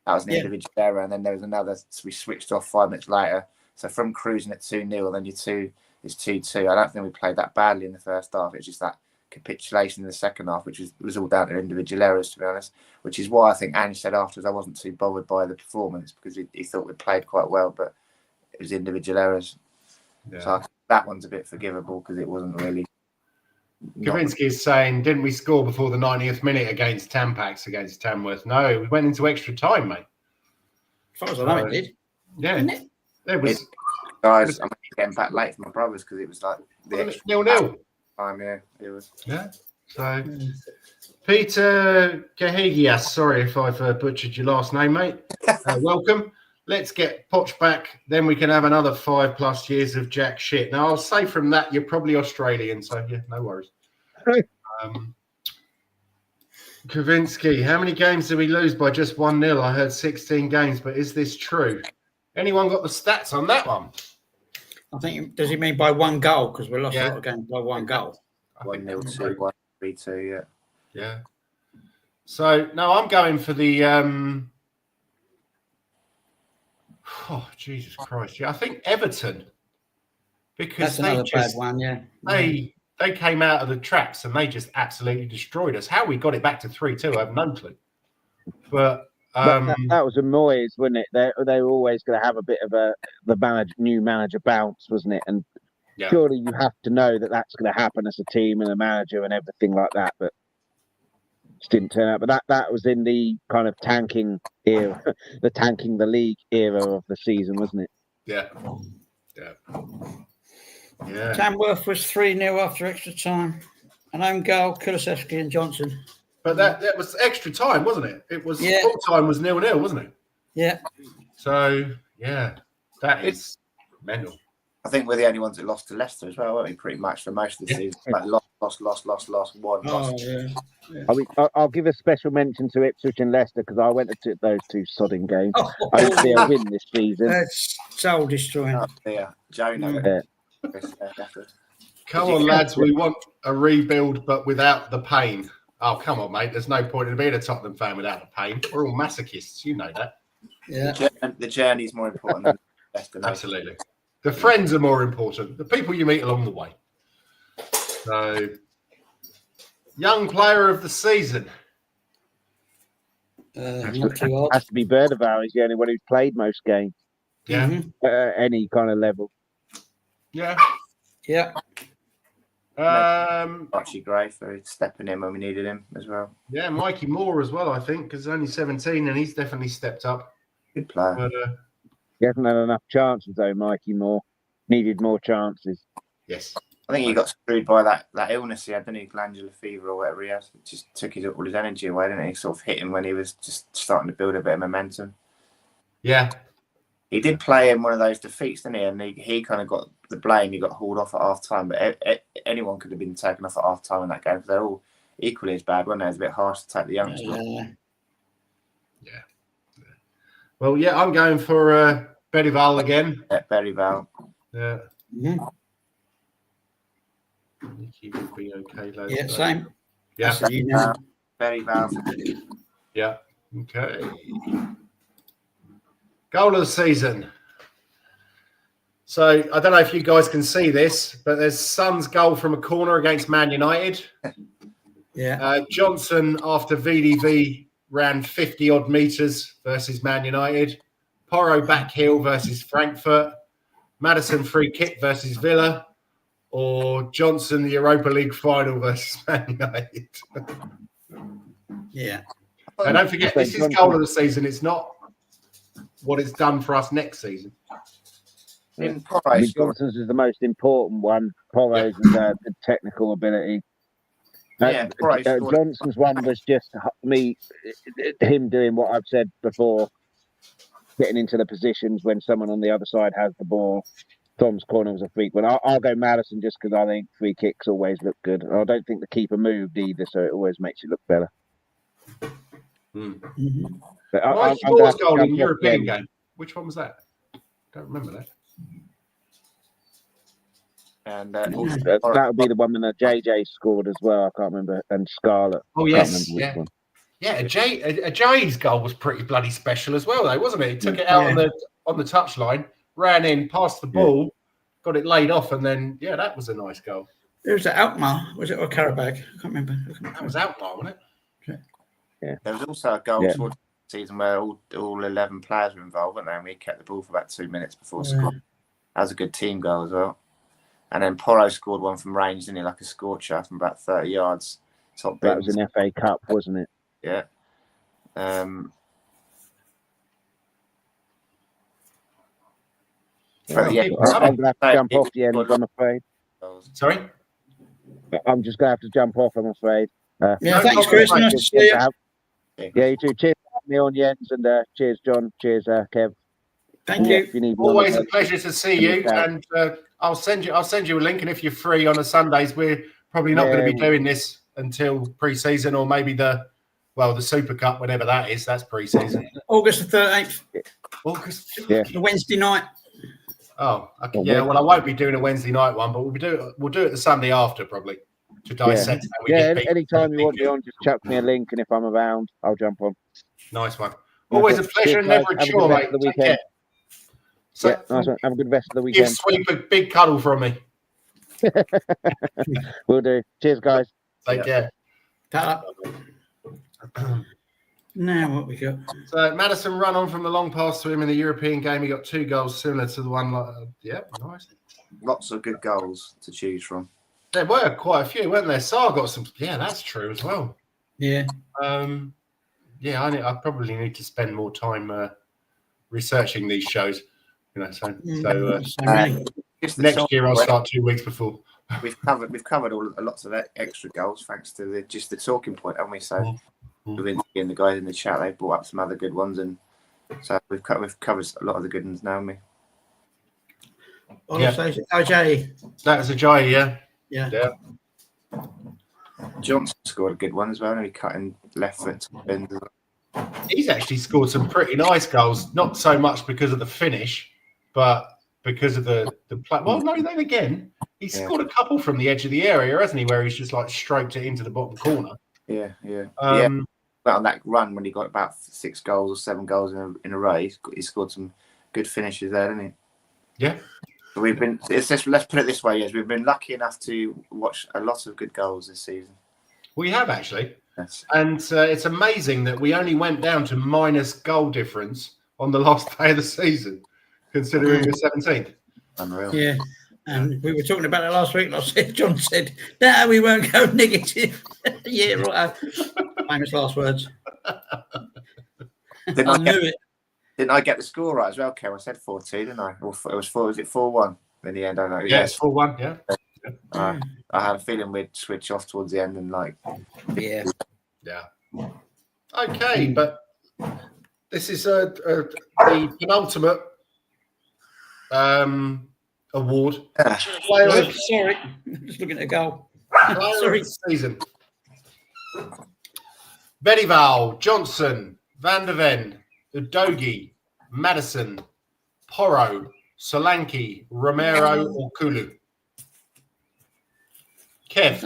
that was an individual error, and then there was another. So we switched off 5 minutes later. So from cruising at 2-0, then it's 2-2. I don't think we played that badly in the first half. It's just that capitulation in the second half, which was all down to individual errors, to be honest. Which is why I think Ange said afterwards I wasn't too bothered by the performance because he thought we played quite well, but it was individual errors. Yeah. So that one's a bit forgivable because it wasn't really. Kavinsky is saying, didn't we score before the 90th minute against Tampax against Tamworth? No, we went into extra time, mate. As far as I know, it did. Yeah, it was. Guys, I'm getting back late for my brothers because it was like the extra 0-0 time. Yeah, it was. Yeah. So, Peter Gahigias, sorry if I've butchered your last name, mate. Welcome. Let's get Poch back. Then we can have another 5+ years of jack shit. Now, I'll say from that, you're probably Australian. So, yeah, no worries. Kavinsky, how many games did we lose by just 1-0? I heard 16 games, but is this true? Anyone got the stats on that one? I think, does he mean by 1 goal? Because we lost a lot of games by 1 goal. 1-0, 2-1, 3-2, yeah. Yeah. So, no, I'm going for the... Oh, Jesus Christ. Yeah, I think Everton. Because that's another bad one, yeah. They came out of the traps and they just absolutely destroyed us. How we got it back to 3-2, I have no clue. But... that was a noise, wasn't it? They were always going to have a bit of the new manager bounce, wasn't it? And surely you have to know that that's going to happen as a team and a manager and everything like that. But it didn't turn out. But that was in the kind of tanking era, tanking the league era of the season, wasn't it? Yeah. Tamworth was 3-0 after extra time. An own goal, Kulusevski and Johnson. But that was extra time, wasn't it? It was full time was 0-0, wasn't it? Yeah. So that is mental. I think we're the only ones that lost to Leicester as well, weren't we? Pretty much for most of the season. Like lost, one. I mean, I'll give a special mention to Ipswich and Leicester because I went to those 2 sodding games. I hope they'll win this season. That's soul destroying. Oh, yeah, Jonah. Come on, lads, we want a rebuild, but without the pain. Oh, come on, mate. There's no point in being a Tottenham fan without the pain. We're all masochists. You know that. Yeah. The journey's more important than the destination. Absolutely. The friends are more important. The people you meet along the way. So, young player of the season. Not too odd. Has to be Berdeval. He's the only one who's played most games. Yeah. Any kind of level. Yeah. Yeah. Archie Gray for stepping in when we needed him as well. Yeah, Mikey Moore as well, I think, because he's only 17 and he's definitely stepped up. Good player. But, he hasn't had enough chances, though, Mikey Moore. Needed more chances. Yes. I think he got screwed by that illness he had, didn't he? Glandular fever or whatever he has. It just took all his energy away, didn't it? Sort of hit him when he was just starting to build a bit of momentum. Yeah. He did play in one of those defeats, didn't he? And he kind of got the blame. He got hauled off at half time, but anyone could have been taken off at half time in that game because they're all equally as bad, weren't they? It's a bit harsh to take the youngsters. Yeah. Well, I'm going for Berryval again. Yeah, Berryval. Yeah. Mm-hmm. He will be okay. Though, yeah, same. Yeah. Berryval. Yeah. Okay. Goal of the season. So I don't know if you guys can see this, but there's Son's goal from a corner against Man United. Yeah. Johnson after VDV ran 50 odd meters versus Man United. Porro back heel versus Frankfurt. Maddison free kick versus Villa. Or Johnson the Europa League final versus Man United. Yeah. And don't forget, this is goal of the season. It's not what it's done for us next season. In I mean, Johnson's is the most important one. Porro's is the technical ability. Johnson's one was just him doing what I've said before, getting into the positions when someone on the other side has the ball. Tom's corner was a freak, but I'll go Madison just because I think free kicks always look good. I don't think the keeper moved either, so it always makes it look better. But Mikey Moore's goal in the European game. Which one was that? Don't remember that. And that would be the one when JJ scored as well. I can't remember. And Scarlett. Oh yes, yeah. Yeah, Jay's goal was pretty bloody special as well, though, wasn't it? He took it out on the touchline, ran in, passed the ball, got it laid off, and then that was a nice goal. It was Alkmaar, was it, or Karabag? I can't remember. That was Alkmaar, wasn't it? Yeah. There was also a goal towards the season where all 11 players were involved, weren't they? And we kept the ball for about 2 minutes before scoring. That was a good team goal as well. And then Porro scored one from range, didn't he? Like a scorcher from about 30 yards. That was an FA Cup, wasn't it? Yeah. I'm going to have to jump off the end, I'm afraid. Sorry? I'm just going to have to jump off, I'm afraid. Thanks, Chris. Nice to see you. Yeah, you too. Cheers for having me on, Jens, and cheers, John. Cheers, Kev. Thank you. Always a pleasure to see you, and I'll send you a link, and if you're free on the Sundays, we're probably not going to be doing this until pre-season, or maybe the Super Cup, whenever that is. That's pre-season. August the 13th. August. The Wednesday night. Oh, okay. Yeah. Well, I won't be doing a Wednesday night one, but we'll do it the Sunday after, probably, to dissect. Anytime you want me on, just chuck me a link, and if I'm around, I'll jump on. Nice one. Always a pleasure, and never a chore, mate. Take care. So, nice one. Have a good rest of the weekend. Give Sweep a big cuddle from me. Will do. Cheers, guys. Take care. Now what we got? So Madison run on from the long pass to him in the European game. He got 2 goals similar to the one. Nice. Lots of good goals to choose from. There were quite a few, weren't there? Saar got some. Yeah, that's true as well. Yeah. I probably need to spend more time researching these shows. Next year I'll start 2 weeks before. We've covered lots of extra goals thanks to the talking point, haven't we? So within the guys in the chat, they brought up some other good ones, and so we've covered a lot of the good ones now, haven't we? OJ. That was a Jai, yeah. Johnson scored a good one as well. And he cut in left foot. He's actually scored some pretty nice goals, not so much because of the finish, but because of the play. Well, no, then again, he's scored a couple from the edge of the area, hasn't he? Where he's just like stroked it into the bottom corner. Yeah. But on that run when he got about 6 goals or 7 goals in a row, he scored some good finishes there, didn't he? Yeah. So let's put it this way: we've been lucky enough to watch a lot of good goals this season. We have actually, yes. And it's amazing that we only went down to minus goal difference on the last day of the season, considering the 17th. Unreal. Yeah. And we were talking about it last week. John said, "No, we won't go negative." Yeah, right. Famous last words. I knew it. Didn't I get the score right as well, Kev? I said 4-2, didn't I? Or it was 4. Was it 4-1 in the end? I don't know. Yeah, it's 4-1. Yeah. I had a feeling we'd switch off towards the end and Yeah. Okay, but this is the penultimate award. Sorry, just looking at a goal. Sorry, season. Bedival, Johnson, Van der Ven, Udogi, Madison, Porro, Solanke, Romero, or Kulu. Kev.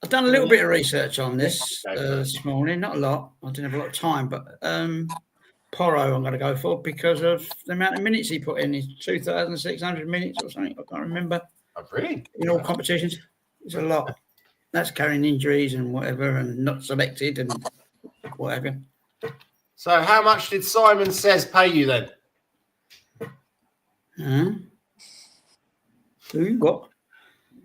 I've done a little bit of research on this this morning. Not a lot. I didn't have a lot of time, but Porro I'm going to go for because of the amount of minutes he put in. His 2,600 minutes or something. I can't remember. Oh, really? In all competitions. It's a lot. That's carrying injuries and whatever and not selected and whatever. So how much did Simon Says pay you then? Who? What?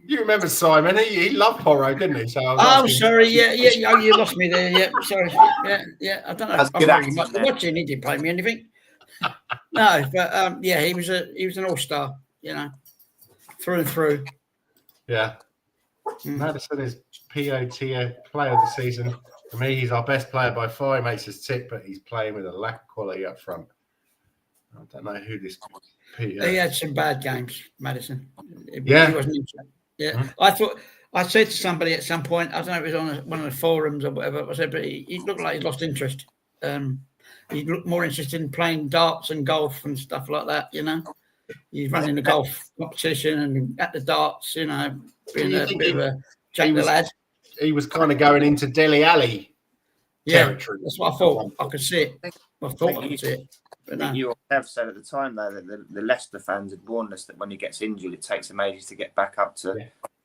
You remember Simon? He loved Porro, didn't he? So sorry. Yeah. Oh, you lost me there. Yeah, sorry. Yeah. I don't know. That's I good really acting must there. watch him. He didn't play me anything. No, but yeah, he was an all-star. Through and through. Yeah. Madison is POTA player of the season. For me, he's our best player by far. He makes us tick, but he's playing with a lack of quality up front. I don't know who this. He had some bad games, Madison. He Yeah. wasn't interested. Yeah. I said to somebody at some point, I don't know if it was on one of the forums or whatever, I said, but he looked like he lost interest. He looked more interested in playing darts and golf and stuff like that, He's running the golf competition and at the darts, being a bit of a Jack the Lad. He was kind of going into Dele Alli territory. That's what I thought. I could see it. I thought I could see it. But no. You have said at the time, though, that the Leicester fans had warned us that when he gets injured, it takes him ages to get back up to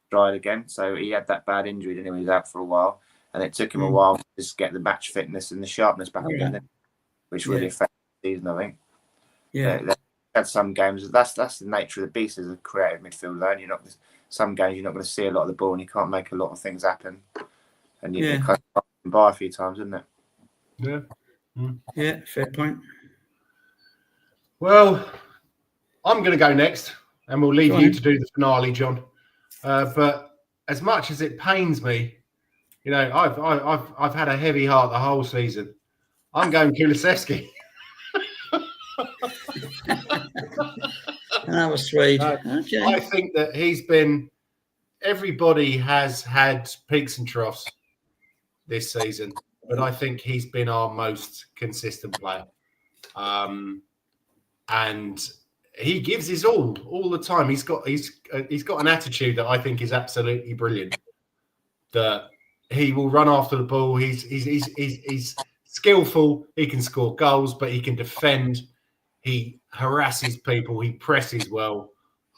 stride again. So he had that bad injury, didn't he? He was out for a while. And it took him a while to just get the match fitness and the sharpness back again, which really affected the season, I think. Yeah. They had some games. That's the nature of the beast as a creative midfielder. And some games you're not going to see a lot of the ball and you can't make a lot of things happen. And you can kind of by a few times, isn't it? Yeah. Yeah, fair point. Well, I'm going to go next, and we'll leave you to do the finale, John. But as much as it pains me, I've had a heavy heart the whole season. I'm going Kulusevski. Another Swede. Okay. I think that everybody has had peaks and troughs this season, but I think he's been our most consistent player. And he gives his all the time. He's got an attitude that I think is absolutely brilliant. That he will run after the ball. He's skillful. He can score goals, but he can defend. He harasses people. He presses well.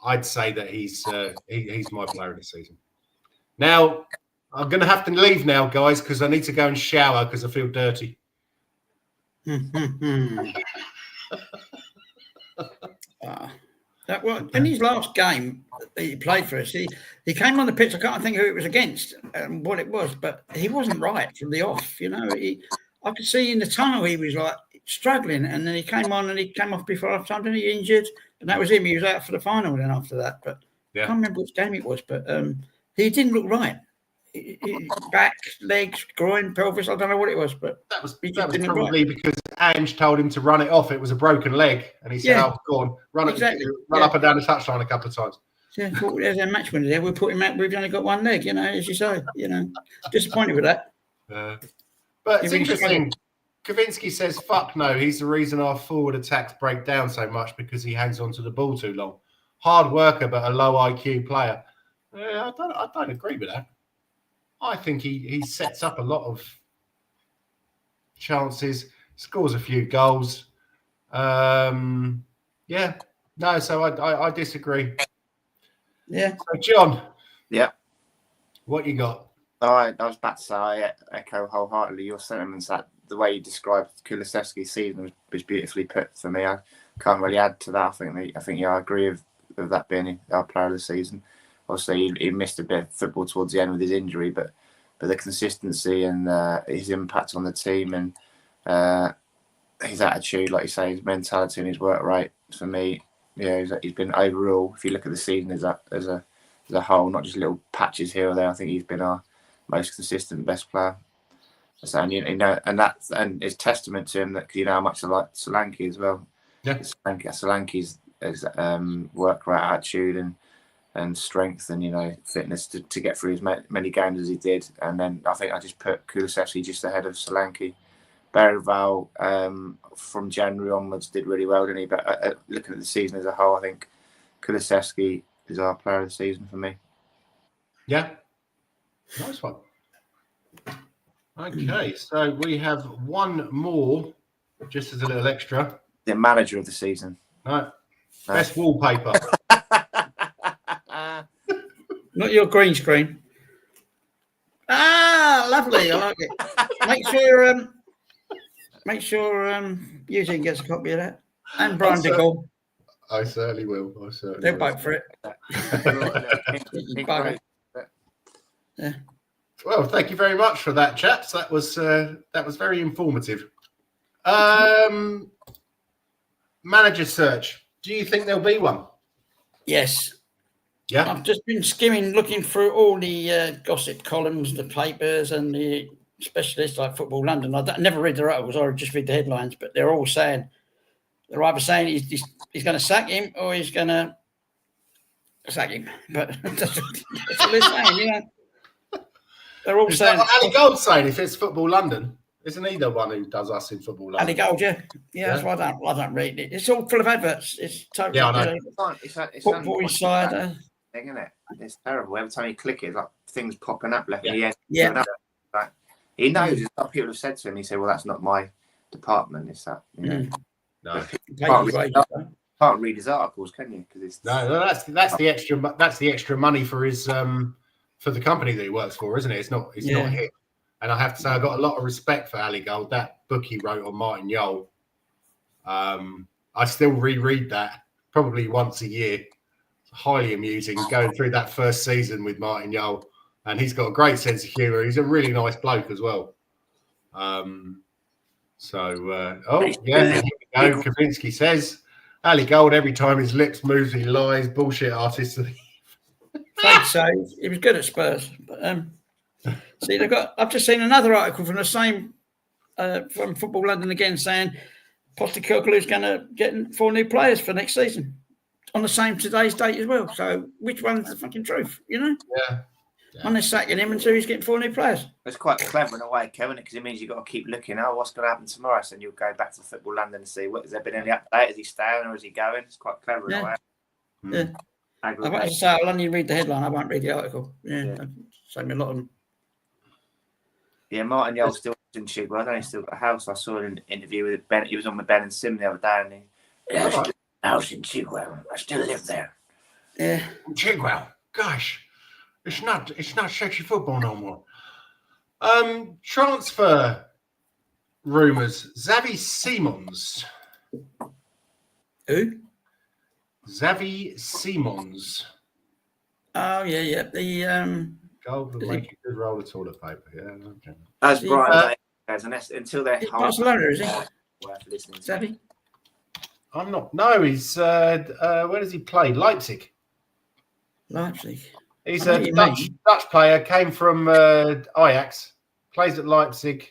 I'd say that he's my player of the season. Now I'm going to have to leave now, guys, because I need to go and shower because I feel dirty. In his last game that he played for us, he came on the pitch. I can't think who it was against and what it was, but he wasn't right from the off. I could see in the tunnel he was like struggling, and then he came on and he came off before half time. Then he injured, and that was him. He was out for the final then after that. But I can't remember which game it was. But he didn't look right. Back, legs, groin, pelvis. I don't know what it was, but that was probably because Ange told him to run it off. It was a broken leg, and he said, "Oh, go on, run up and down the touchline a couple of times." Yeah, there's a match winner there. We'll put him out. We've only got one leg, as you say. Disappointed with that. But it's interesting. Kavinsky says, "Fuck no, he's the reason our forward attacks break down so much because he hangs on to the ball too long. Hard worker, but a low IQ player." I don't agree with that. I think he sets up a lot of chances, scores a few goals. So I disagree. Yeah. So John. Yeah. What you got? I was about to say I echo wholeheartedly your sentiments that the way you described Kulusevski's season was beautifully put for me. I can't really add to that. I think I agree with that being our player of the season. Obviously, he missed a bit of football towards the end with his injury, but the consistency and his impact on the team and his attitude, like you say, his mentality and his work rate, for me, he's been overall. If you look at the season as a whole, not just little patches here or there, I think he's been our most consistent, best player. So, and it's testament to him that how much I like Solanke as well. Yeah, Solanke's work rate, attitude, and strength and fitness to get through as many games as he did. And then I think I just put Kulusevski just ahead of Solanke. Bergvall from January onwards did really well, didn't he? But looking at the season as a whole, I think Kulusevski is our player of the season for me. Yeah, nice one. Okay, so we have one more, just as a little extra. The manager of the season. No. Best wallpaper. Not your green screen. Lovely. I like it. Make sure Eugene gets a copy of that. And Brian de Gaulle. I certainly will. They'll vote for it. Pink Rose. Yeah. Well, thank you very much for that, chaps. That was very informative. Manager search. Do you think there'll be one? Yes. Yeah. I've just been skimming, looking through all the gossip columns, the papers, and the specialists like Football London. I never read the articles, I just read the headlines, but they're all saying, they're either saying he's going to sack him or he's going to sack him. But that's what they're saying, you know. They're all saying. Ali Gold's saying if it's Football London, isn't he the one who does us in Football London? Ali Gold, yeah. That's why I don't read it. It's all full of adverts. It's totally. Yeah, I know. It's Football Insider. Thing, isn't it? It's terrible. Every time you click it, it's like things popping up left and Yeah. Like, he knows. A lot of people have said to him. He said, "Well, that's not my department. It's that." You know. No. Can't read his articles, can you? Because it's that's the extra. That's the extra money for his for the company that he works for, isn't it? It's not him. And I have to say, I got a lot of respect for Ali Gold. That book he wrote on Martin Yole. I still reread that probably once a year. It's highly amusing going through that first season with Martin Yole, and he's got a great sense of humour. He's a really nice bloke as well. Here we go. Kavinsky says Ali Gold, every time his lips moves, he lies. Bullshit artist. Thanks, so he was good at Spurs. But see, I've just seen another article from the same from Football London again saying Postecoglou is going to get 4 new players for next season on the same today's date as well. So which one's the fucking truth? You know? Yeah. One they're sacking him, and 2 he's getting 4 new players. It's quite clever in a way, Kevin, because it means you've got to keep looking. Oh, what's going to happen tomorrow? So you'll go back to Football London and see has there been any update? Is he staying or is he going? It's quite clever in a way. Yeah. I'll only read the headline. I won't read the article. Yeah. Save me a lot of them. Yeah, Martin Yole's still in Chigwell. I don't know he's still got a house. I saw an interview with Ben. He was on with Ben and Sim the other day, and I still have a house in Chigwell. I still live there. Yeah. Chigwell. Gosh. It's not sexy football no more. Transfer rumours. Xavi Simons. Who? Xavi Simons. Oh yeah. The Gold will make a good roll of toilet paper. Yeah. Okay. As Brian says, until they're Barcelona, is he? Worth listening to. Xavi? I'm not. No, he's. Where does he play? Leipzig. Leipzig. He's a Dutch player. Came from Ajax. Plays at Leipzig.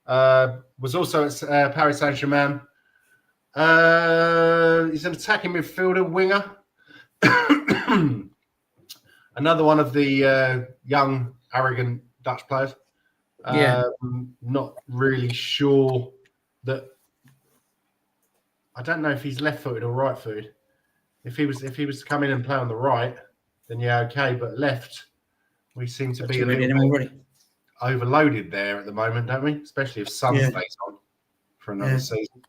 Was also at Paris Saint-Germain. He's an attacking midfielder, winger. Another one of the young, arrogant Dutch players. Not really sure that. I don't know if he's left-footed or right-footed. If he was to come in and play on the right, then yeah, okay. But left, we seem to be a little bit overloaded there at the moment, don't we? Especially if Sun stays on for another season.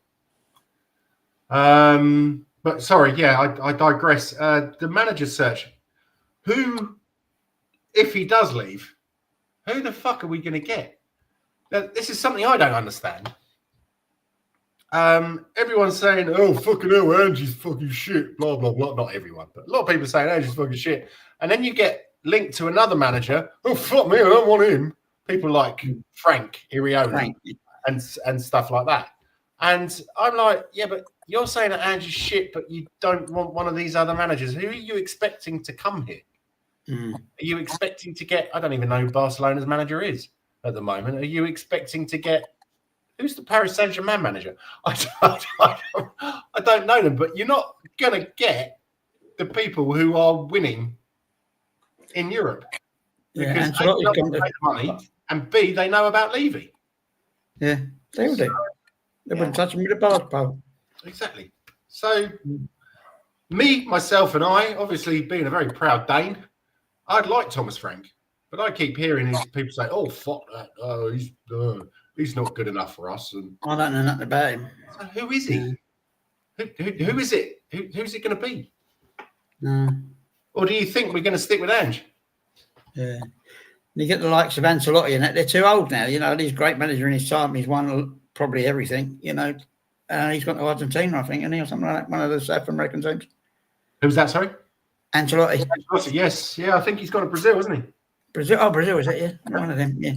But sorry, I digress. The manager search. Who, if he does leave, who the fuck are we going to get? Now, this is something I don't understand. Everyone's saying, "Oh, fucking hell, Angie's fucking shit." Blah blah blah. Not everyone, but a lot of people saying Angie's fucking shit. And then you get linked to another manager. Oh, fuck me, I don't want him. People like Frank Irioli and stuff like that. And I'm like, yeah, but you're saying that Angie's shit, but you don't want one of these other managers. Who are you expecting to come here? Are you expecting to get? I don't even know who Barcelona's manager is at the moment. Are you expecting to get? Who's the Paris Saint-Germain manager? I don't know them, but you're not going to get the people who are winning in Europe because A, they don't make money, and B, they know about Levy. Yeah, they will do. They wouldn't touch him with a barge pole. Exactly. So, me, myself, and I, obviously being a very proud Dane, I'd like Thomas Frank, but I keep hearing these people say, "Oh, fuck that! Oh, he's not good enough for us." And I don't know nothing about him. So who is he? Who is it? Who's it going to be? Or do you think we're going to stick with Ange? Yeah. You get the likes of Ancelotti and that. They're too old now. You know, he's a great manager in his time. He's won probably everything. You know, He's gone to Argentina, I think, isn't he, or something like that? One of the South American teams. Who's that? Sorry, Ancelotti. Yes, yeah, I think he's gone to Brazil, hasn't he? Brazil. Oh, Brazil is it? Yeah, one of them. Yeah.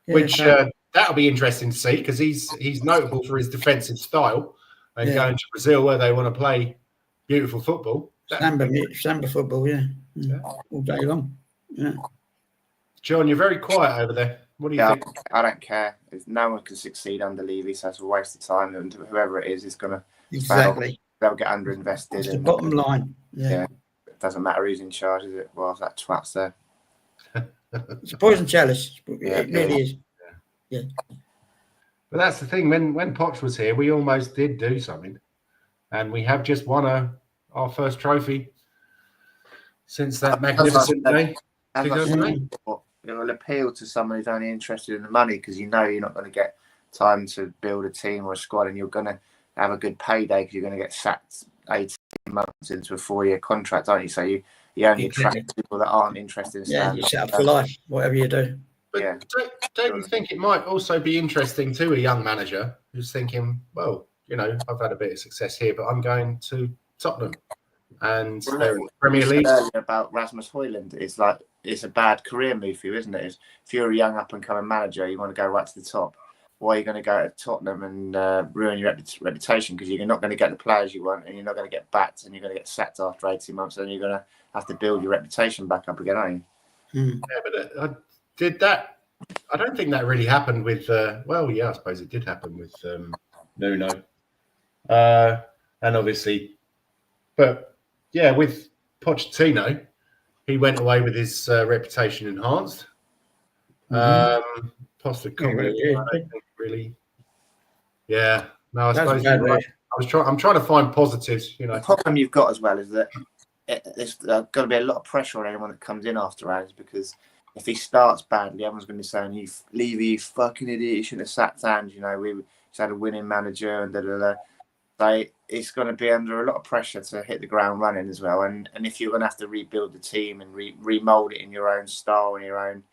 Which that'll be interesting to see because he's notable for his defensive style and going to Brazil where they want to play beautiful football. Samba football, yeah, all day long. Yeah. John, you're very quiet over there. What do you think? I don't care. No one can succeed under Levy, so it's a waste of time. And whoever it is going to fail. They'll get underinvested. It's the bottom line. Yeah. It doesn't matter who's in charge, is it? Well, that twat's there. It's a poison chalice. It really is. Yeah. But that's the thing. When Poch was here, we almost did do something, and we have just won our first trophy since that magnificent day. It will appeal to someone who's only interested in the money because you know you're not going to get time to build a team or a squad, and you're going to have a good payday because you're going to get sacked 18 months into a 4-year contract, aren't you? So you only attract people that aren't interested in standing. You set up for life, whatever you do. But don't you think it might also be interesting to a young manager who's thinking, well, I've had a bit of success here, but I'm going to Tottenham and they're in the Premier League. About Rasmus Højlund, it's a bad career move for you, isn't it? If you're a young up-and-coming manager, you want to go right to the top. Why are you going to go to Tottenham and ruin your reputation? Because you're not going to get the players you want, and you're not going to get backed, and you're going to get sacked after 18 months, and you're going to have to build your reputation back up again, aren't you? Yeah, but did that? I don't think that really happened with. I suppose it did happen with Nuno, and obviously, but yeah, with Pochettino, he went away with his reputation enhanced. Postecoglou, I don't think really. Yeah, no, I suppose you're right. I'm trying to find positives. The problem you've got as well is that there's got to be a lot of pressure on anyone that comes in after Ange, because if he starts badly, everyone's going to be saying, "You Levy, you fucking idiot! You shouldn't have sacked Ange. We just had a winning manager and da da da." So it's going to be under a lot of pressure to hit the ground running as well. And if you're going to have to rebuild the team and remold it in your own style and your own,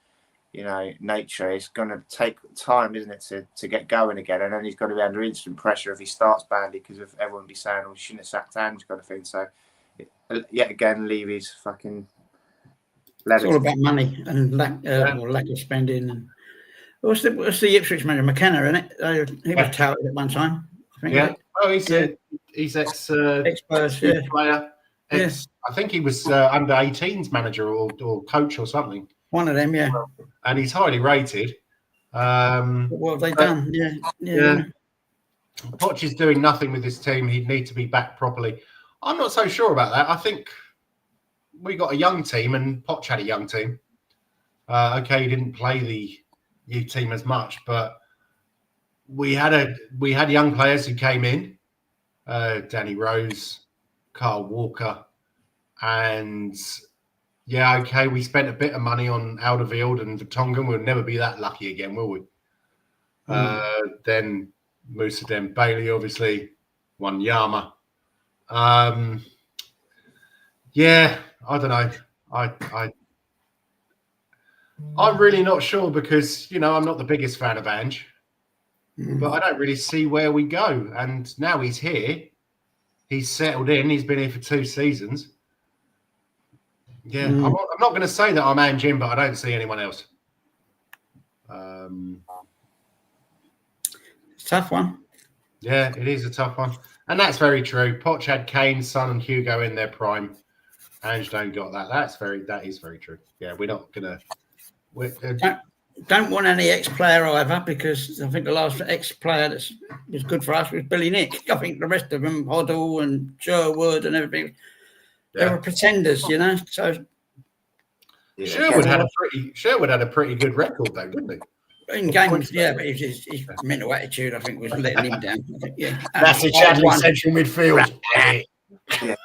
nature, it's going to take time, isn't it, to get going again. And then he's going to be under instant pressure if he starts badly, because of everyone be saying, "Oh, you shouldn't have sacked Ange," kind of thing. So yet again, Levy's fucking. It's all about money and lack of spending. And what's the Ipswich manager, McKenna, isn't it? He was touted at one time, I think. Yeah. Oh, he's ex-Spurs player. I think he was under 18s manager or coach or something. One of them, yeah. And he's highly rated. What have they done? Yeah. Poch is doing nothing with his team. He'd need to be backed properly. I'm not so sure about that. I think we got a young team, and Poch had a young team. He didn't play the youth team as much, but we had young players who came in, Danny Rose, Carl Walker, and we spent a bit of money on Alderweireld and Vertonghen. We'll never be that lucky again, will we? Then Moussa Dembele, obviously, Wanyama. I don't know. I'm really not sure because, I'm not the biggest fan of Ange, but I don't really see where we go. And now he's here. He's settled in. He's been here for 2 seasons. Yeah, I'm not going to say that I'm Ange in, but I don't see anyone else. It's a tough one. Yeah, it is a tough one. And that's very true. Poch had Kane, Son and Hugo in their prime. Ange don't got that. That is very true. Yeah, we're not going to... Don't want any ex-player either, because I think the last ex-player that was good for us was Billy Nick. I think the rest of them, Hoddle and Sherwood and everything, they were pretenders, So Sherwood had a pretty good record, though, didn't he? In games, but his mental attitude, I think, was letting him down. That's a champion central midfield.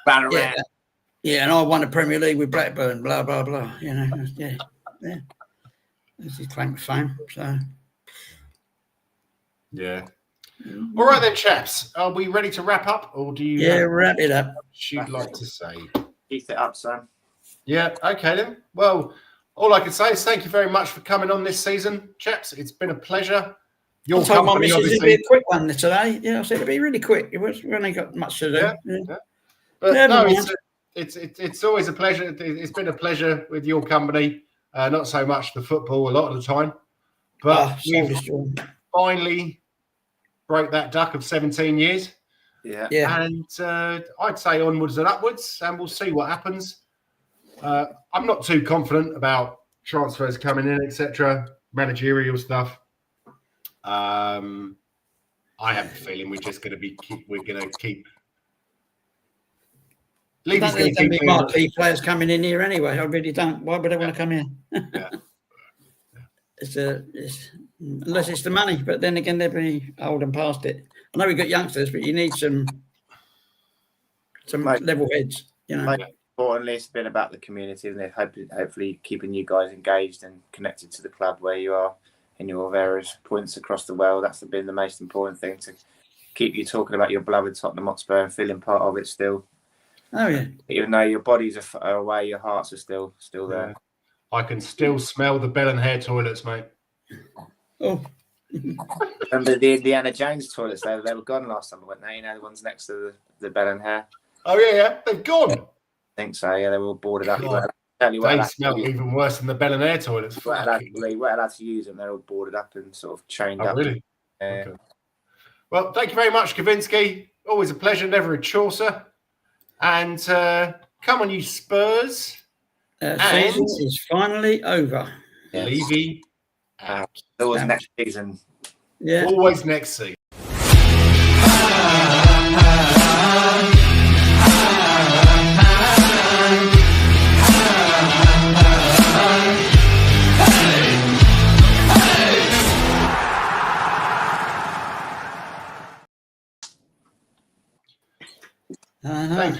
Ran around. And I won the Premier League with Blackburn. Blah blah blah. That's his claim to fame. So, yeah. All right then, chaps. Are we ready to wrap up, or do you? Yeah, wrap it up. What you'd like to say? Keep it up, son. Yeah. Okay then. Well, all I can say is thank you very much for coming on this season, chaps. It's been a pleasure. Your I told my company, missus it'd obviously. be a quick one today. Yeah, I said it'd be really quick. We only got much to do. Yeah. But Never no, mind. it's always a pleasure. It's been a pleasure with your company. Not so much the football a lot of the time, but so we've finally broke that duck of 17 years. Yeah. And I'd say onwards and upwards, and we'll see what happens. I'm not too confident about transfers coming in, etc., managerial stuff. I have a feeling we're just going to keep. I don't think there's going to be doing marquee players coming in here anyway. I really don't. Why would they want to come in? Yeah. Unless it's the money, but then again, they'll be old and past it. I know we've got youngsters, but you need some level heads. You know. Most importantly, it's been about the community, and hopefully keeping you guys engaged and connected to the club where you are in your various points across the world. That's been the most important thing, to keep you talking about your beloved Tottenham Hotspur and feeling part of it still. Oh yeah. Even though your bodies are away, your hearts are still there. I can still smell the Bell and Hair toilets, mate. Oh. Remember the Indiana Jones toilets? They were gone last time I went there. You know, the ones next to the Bell and Hair. Oh yeah, they've gone. I think so. Yeah, they were all boarded up. They smell even worse than the Bell and Hair toilets. We're allowed to use them. They're all boarded up and sort of chained up. Really? Okay. Well, thank you very much, Kavinsky. Always a pleasure, never a chore, sir. And come on, you Spurs. Season is finally over. Yes. Levy out. Always next season. Yeah. Always next season. Thank you.